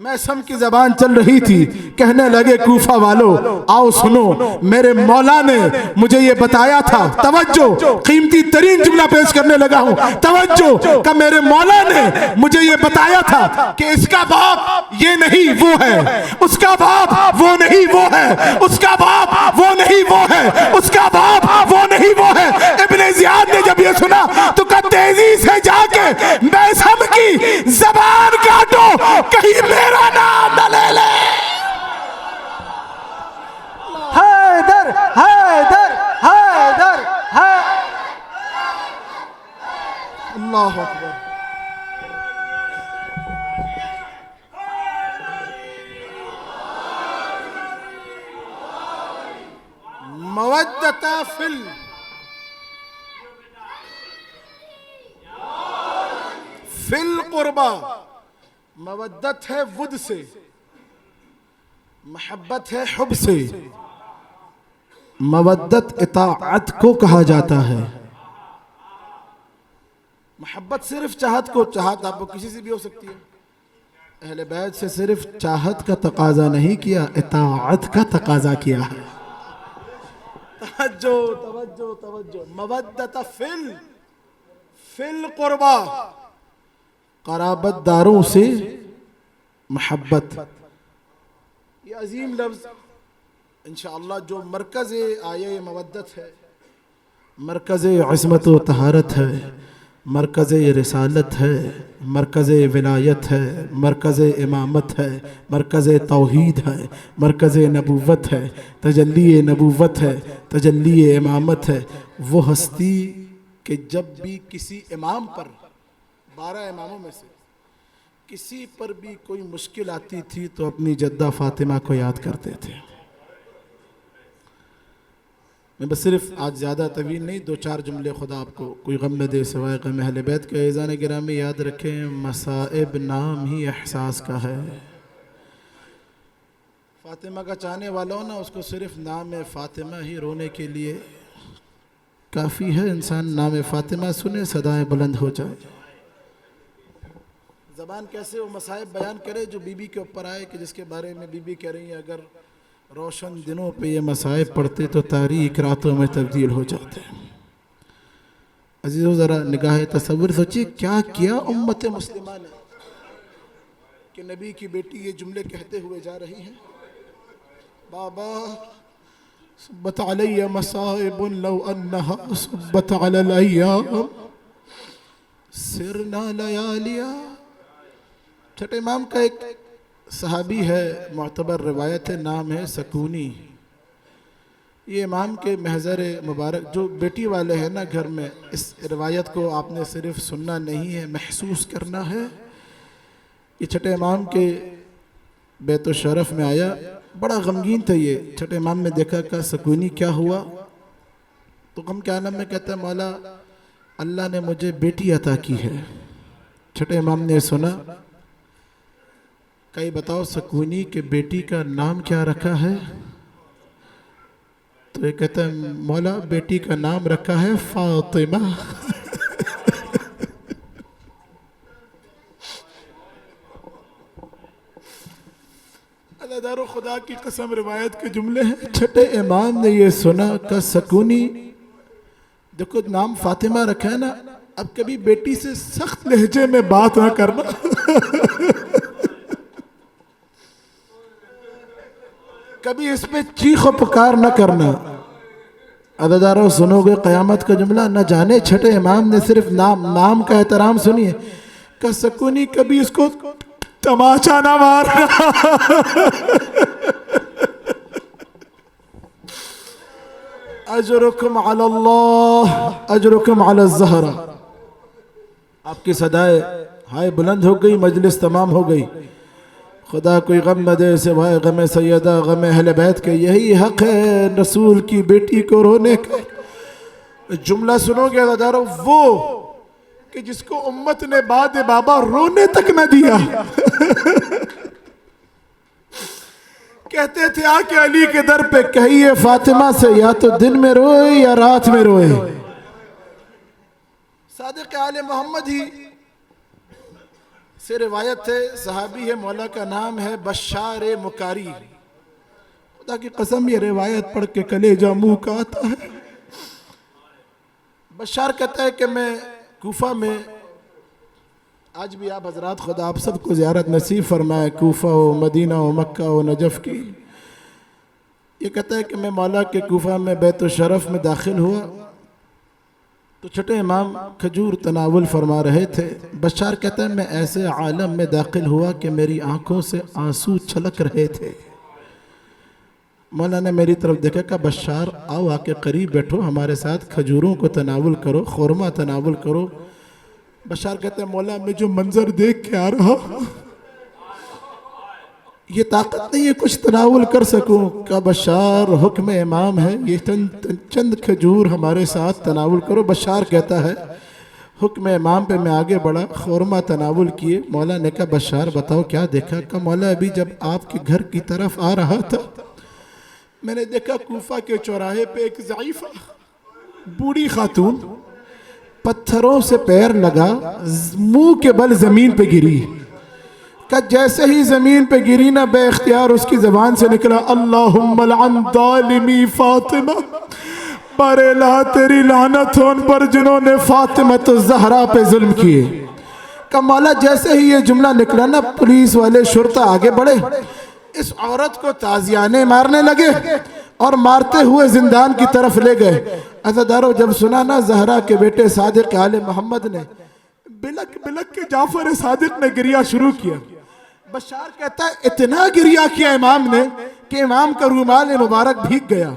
मीसम की जबान चल रही थी, कहने लगे कूफा वालों आओ सुनो, मेरे मौला ने मुझे ये बताया था। तवज्जो, कीमती तरीन जुमला पेश करने लगा हूं, तवज्जो, का मेरे मौला ने मुझे ये बताया था कि इसका बाप ये नहीं वो है, उसका बाप वो नहीं वो है, उसका बाप वो नहीं वो है, उसका बाप वो नहीं वो है। इब्ने ज़ियाद ने जब ये सुना तो कहा तेजी से जाके मीसम की जबान काटो, कहीं मेरा नाम न ले ले। हैदर, हैदर, अल्लाह अकबर। मवद्दता फिल कुर्बा, मवद्दत है वुद से, मोहब्बत है हुब से। मवद्दत इताअत को कहा जाता है। मोहब्बत सिर्फ चाहत को, चाहत आपको किसी से भी हो सकती है। अहले बैत से सिर्फ चाहत का तकाजा नहीं किया, इताअत का तकाजा किया है। तवज्जो तवज्जो तवज्जो। मवद्दत फिल कुर्बा, क़राबतदारों से मोहब्बत। ये अजीम लफ्ज़ इंशाअल्लाह जो मरकज़ आये मवद्दत है, मरकज़ इस्मत व तहारत है, मरकज़ रिसालत है, मरकज़ विलायत है, मरकज़ इमामत है, मरकज़ तौहीद है, मरकज़ नबूवत है, तजल्ली नबूवत है, तजल्ली इमामत है। वो हस्ती कि जब भी किसी इमाम पर, 12 इमामों में से किसी पर भी कोई मुश्किल आती थी तो अपनी जद्दा फातिमा को याद करते थे। मैं बस सिर्फ आज ज़्यादा तवील नहीं, 2-4 जुमले खुदा आपको कोई गम में दे सिवाय गम अहले बैत के। ऐज़ान गिरामी याद रखें, मसाइब नाम ही एहसास का है। फातिमा का चाहने वाला हो ना, उसको सिर्फ नाम फातिमा ही रोने के लिए काफ़ी है। इंसान नाम फातिमा सुने सदाएं बुलंद हो जाए। ज़बान कैसे वो मसाइब बयान करे जो बीबी के ऊपर आए, कि जिसके बारे में बीबी कह रही है अगर रोशन दिनों पे ये मसाइब पढ़ते तो तारीक रातों में तब्दील हो जाते। अजीज़ों ज़रा निगाह तसव्वुर सोचिए क्या किया उम्मत मुस्लिमा ने कि नबी की बेटी ये जुमले कहते हुए जा रही हैं। बाबा सुब्बत अलैया मसाइबुन लौ अन्नहा सुब्बत अलल अय्याम सिरना लयालिया। छठे इमाम का एक सहाबी है, मुअतबर रिवायत है, नाम है सकूनी। ये इमाम के महज़र मुबारक जो बेटी वाले हैं ना घर में, इस रिवायत को आपने सिर्फ सुनना नहीं है, महसूस करना है। ये छठे इमाम के बैतो शरफ में आया, बड़ा गमगीन था ये। छठे इमाम ने देखा का सकूनी क्या हुआ, तो गम के आलम में कहता है मौला अल्लाह ने मुझे बेटी अता की है। छठे इमाम ने सुना, कई बताओ सकूनी के बेटी का नाम क्या रखा है? तो ये कहता है मौला बेटी का नाम रखा है फातिमा। अल्लाह खुदा की कसम रिवायत के जुमले हैं। छठे इमाम ने ये सुना का सकूनी, देखो नाम फातिमा रखा है ना, अब कभी बेटी से सख्त लहजे में बात ना करना। कभी इस पे चीखो पुकार न करना। अदादारों सुनोगे क़यामत का जुमला, न जाने छठे इमाम ने सिर्फ नाम का एहतराम सुनिए का सकूनी कभी इसको तमाचा ना मारना। अजरुकुम अलल्लाह अजरुकुम अला ज़हरा। आपकी सदाए हाय बुलंद हो गई, मजलिस तमाम हो गई। खुदा कोई गम न दे सिवाय गम सैयदा गम अहले बैत के। यही हक है रसूल की बेटी को रोने का। जुमला सुनोगे अदादारों, वो कि जिसको उम्मत ने बाद बाबा रोने तक न दिया। कहते थे आके अली के दर पे कहिए फातिमा से या तो दिन में रोए या रात में रोए। सादिक आले मोहम्मद ही से रिवायत है, सहाबी है, मौला का नाम है बशार मुकारी। खुदा की कसम ये रिवायत पढ़ के कलेजा मुंह का आता है। बशार कहता है कि मैं कूफा में, आज भी आप हजरात खुदा आप सबको ज़ियारत नसीब फरमाए, कूफा हो, मदीना हो, मक्का हो, नजफ़ की। ये कहता है कि मैं मौला के कूफा में बैत शरफ में दाखिल हुआ तो छठे इमाम खजूर तनावुल फरमा रहे थे। बशार कहता है मैं ऐसे आलम में दाखिल हुआ कि मेरी आंखों से आंसू छलक रहे थे। मौला ने मेरी तरफ देखा कि बशार आओ आके करीब बैठो, हमारे साथ खजूरों को तनावुल करो, खुरमा तनावुल करो। बशार कहते हैं मौला मैं जो मंजर देख के आ रहा हूं ये ताकत नहीं है कुछ तनावुल कर सकूं। का बशार हुक्म इमाम है, ये चंद खजूर हमारे साथ तनावुल करो। बशार कहता है हुक्म इमाम पे मैं आगे बढ़ा, खौरमा तनावुल किए। मौला ने कहा बशार बताओ क्या देखा? का मौला अभी जब आपके घर की तरफ आ रहा था मैंने देखा कूफा के चौराहे पे एक ज़ईफ़ा बूढ़ी खातून पत्थरों से पैर लगा मुंह के बल जमीन पे गिरी। का जैसे ही जमीन पे गिरी ना बे इख्तियार उसकी जबान से निकला अल्लाहुम्मा लअन ज़ालिमी फातिमा, बारे ला तेरी लानत हो उन पर जिन्होंने फातिमा तो ज़हरा पे जुल्म किए। का मौला जैसे ही ये जुमला निकला ना पुलिस वाले शुरता आगे बढ़े, इस औरत को ताजियाने मारने लगे और मारते हुए जिंदान की तरफ ले गए। अज़ादारों जब सुना ना ज़हरा के बेटे सादिक आले मोहम्मद ने बिलक बिलक के जाफर सादिक ने गिरिया शुरू किया। बशार कहता है इतना गिरिया किया इमाम ने कि इमाम का रूमाल मुबारक भीग गया।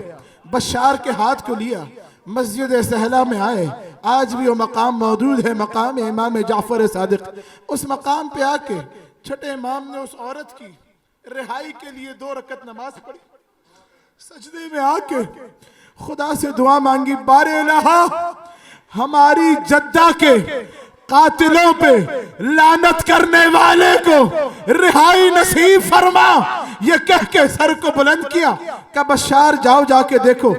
बशार के हाथ को लिया, मस्जिद सहला में आए। आज भी वो मकाम मौजूद है, मकाम इमाम जाफर सादिक। उस मकाम पे आके छठे इमाम ने उस औरत की रिहाई के लिए 2 रकत नमाज पढ़ी। सजदे में आके खुदा से दुआ मांगी, बारे इलाहा हमारी जद्दा के कातिलों पे लानत करने वाले को रिहाई नसीब फरमा। ये कह के सर को बुलंद किया। का बशार जाओ जाके देखो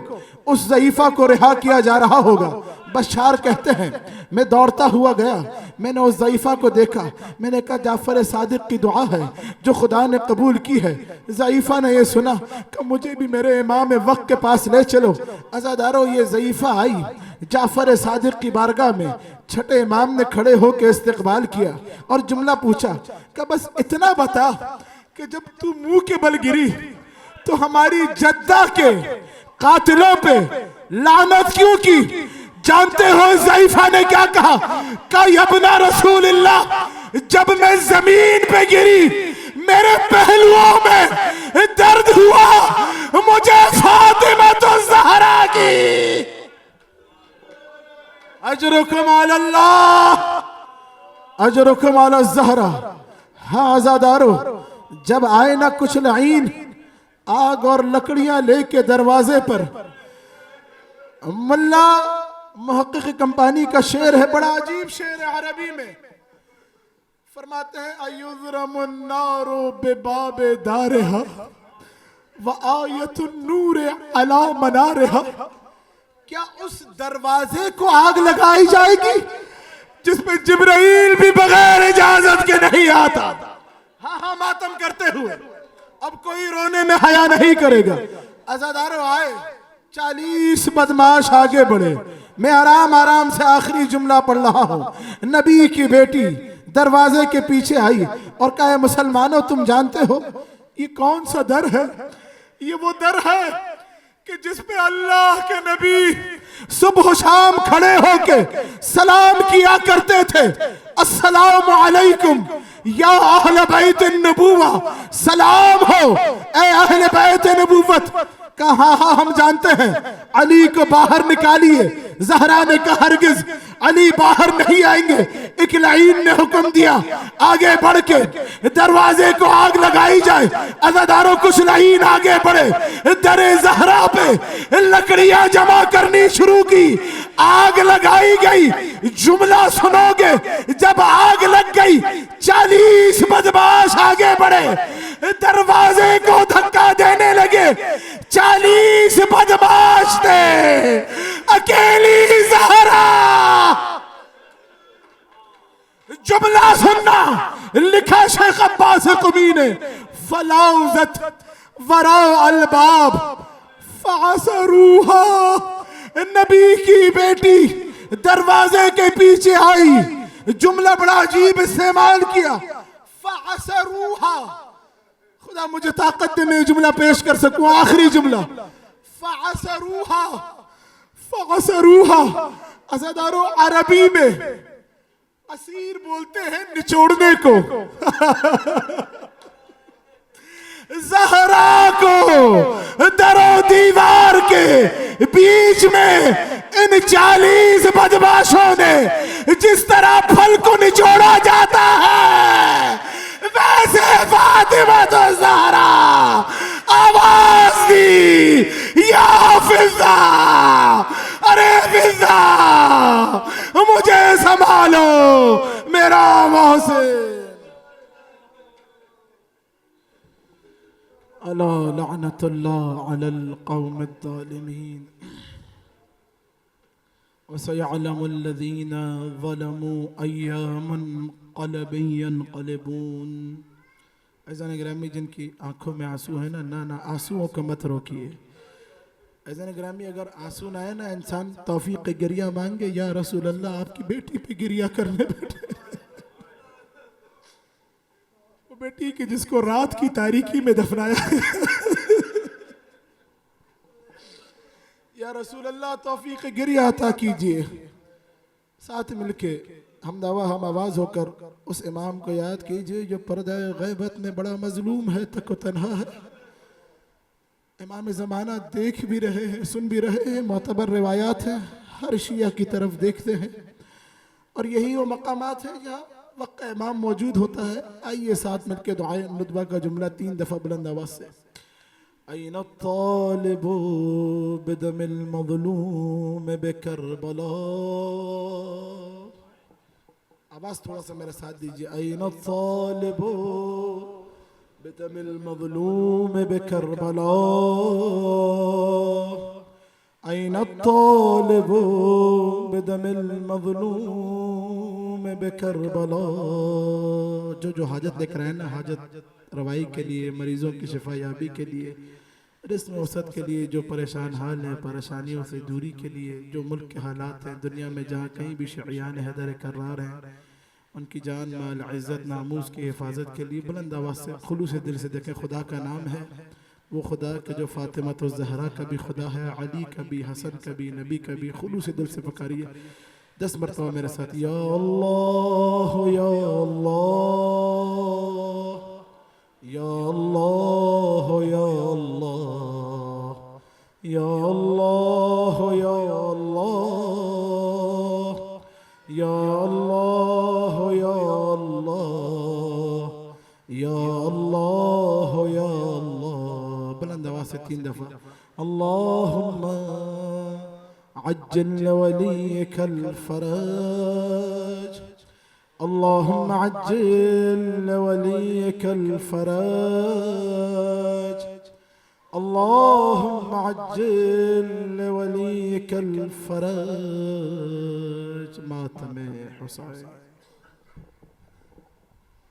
उस ज़ईफ़ा को रिहा किया जा रहा होगा। बशार कहते हैं मैं दौड़ता हुआ गया, मैंने उस ज़ईफ़ा को देखा। मैंने कहा जाफर सादिक की दुआ है जो खुदा ने कबूल की है। ज़ईफ़ा ने यह सुना कि मुझे भी मेरे इमाम वक्त के पास ले चलो। अज़ादारों ये ज़ईफ़ा आई जाफर सादिक की बारगाह में, छठे इमाम ने खड़े होकर इस्तकबाल किया और जुमला पूछा कि बस इतना बता कि जब तू मुंह के बल गिरी तो हमारी जद्दा के कातिलों पे लानत क्यों की? जानते हो ज़ईफ़ा ने क्या कहा? का यब्ना रसूलिल्लाह जब मैं जमीन पे गिरी मेरे पहलुओं में दर्द हुआ, मुझे फातिमा तो ज़हरा की अजरुकुम अल्लाह अजरुकुम अला ज़हरा। हाँ आज़ादारों जब आए ना कुछ लाइन आग और लकड़ियां लेके दरवाजे पर, मुल्ला मुहक्किक कंपानी का शेर है, बड़ा अजीब शेर है अरबी में। फरमाते हैं अयुज़रमुन्नारु बिबाबे दारिहा व आयतुन नूर अला मनारिहा। क्या उस दरवाजे को आग लगाई जाएगी जिसमें जिब्राइल भी बगैर इजाजत के नहीं आता? हाँ हाँ मातम करते हुए अब कोई रोने में हया नहीं करेगा। अज़ादारों आए 40 बदमाश आगे बढ़े। मैं आराम आराम से आखिरी जुमला पढ़ रहा हूं। नबी की बेटी दरवाजे के पीछे आई और कहा मुसलमानों तुम जानते हो ये कौन सा दर है? ये वो दर है कि जिसपे अल्लाह के नबी सुबह शाम खड़े होके सलाम किया करते थे, अस्सलामु अलैकुम या अहले बैत नबूवा, सलाम हो ए अहले बैत नबूवत। कहा हाँ हम जानते हैं। अली को बाहर निकालिए। ज़हरा ने कहा हरगिज अली बाहर नहीं आएंगे। एक लाइन ने हुक्म दिया आगे बढ़ के दरवाजे को आग लगाई जाए। अज़ादारों कुछ लाइन आगे बढ़े, दरे ज़हरा पे लकड़ियां जमा करनी शुरू की, आग लगाई गई। जुमला सुनोगे, जब आग लग गई 40 बदमाश आगे बढ़े, दरवाजे को धक्का देने लगे। 40 बदमाश थे, अकेली ज़हरा। जुमला सुनना, लिखा शेख अब्बास क़ुमी ने, फलाउज़त वरा अलबाब फ़असरूहा। नबी की बेटी दरवाजे के पीछे आई। जुमला बड़ा अजीब इस्तेमाल किया, फ़असरूहा। खुदा मुझे ताकत दे मैं जुमला पेश कर सकूं। आखिरी जुमला फ़असरूहा फ़असरूहा। अज़ादारों अरबी में असीर बोलते हैं निचोड़ने को। ज़हरा को दरो दीवार के बीच में इन 40 बदमाशों ने जिस तरह फल को निचोड़ा जाता है, वैसे फातिमा तो ज़हरा आवाज दी, या फिजा, अरे फिजा मुझे संभालो, मेरा मोहसिन। अला लअनतुल्लाह अलल कौमिज़ ज़ालिमीन व सयअलमुल लज़ीना ज़लमू अय्या मुनक़लिबिन यनक़लिबून। ऐज़ान ग्रामी जिनकी आंखों में आंसू है ना आंसुओं को मत रोकिए। ऐज़ान ग्रामी अगर आंसू ना है ना, इंसान तौफीक गिरिया मांगे, या रसूल अल्लाह आपकी बेटी पे गिरिया करने बैठे। वो बेटी की जिसको रात की तारीकी में दफनाया। या रसूल अल्लाह तौफीक गिरिया अता कीजिए। साथ मिलके हम दावा हम आवाज होकर उस इमाम को याद कीजिए जो पर्दा गैबत में बड़ा मजलूम है, तक तन्हा है। इमाम ज़माना देख भी रहे हैं, सुन भी रहे हैं, मोतबर रिवायात है, हर शिया की तरफ देखते हैं, और यही वो मकामात है जहाँ वक्त इमाम मौजूद होता है। आइए साथ मिलके दुआए नुतबा का जुमला 3 दफ़ा बुलंद आवाज से। ऐन तालिबु बिदमिल मज़लूम बिकरबला। आवाज थोड़ा सा मेरे साथ दीजिए। ऐन तालिबु बिदमिल मज़लूम बिकरबला, ऐन तालिबु बिदमिल मज़लूम बिकरबला। जो हाजत लेकर आए ना, हाजत रवाई के लिए, मरीजों की शिफा याबी के लिए, रिस्क वसत के लिए, जो परेशान हाल है, परेशानियों से दूरी के लिए, जो मुल्क के हालात हैं दुनिया में जहाँ कहीं भी शयान हैदर करार हैं, उनकी जान माल इज़्ज़त नामूस की हिफाजत के लिए बुलंद आवाज़ से खुलूस से दिल से देखें। खुदा का नाम है वो खुदा के जो फातिमा तो ज़हरा का भी खुदा है, अली का भी, हसन का भी, नबी का भी। खुलूस से दिल से पुकारिए 10 मरतबा मेरे साथ। या अल्लाह या अल्लाह या अल्लाह या अल्लाह या अल्लाह या अल्लाह या अल्लाह या अल्लाह या अल्लाह या अल्लाह। बुलंद आवाज़ से 3 दफ़ा। अल्लाहुम्मा अज्जिल वलीकल फरज, अल्लाहुम्मा अज्जिल वलीकल फरज, अल्लाहुम्मा अज्जिल वलीकल फरज। मातमे हुसैन।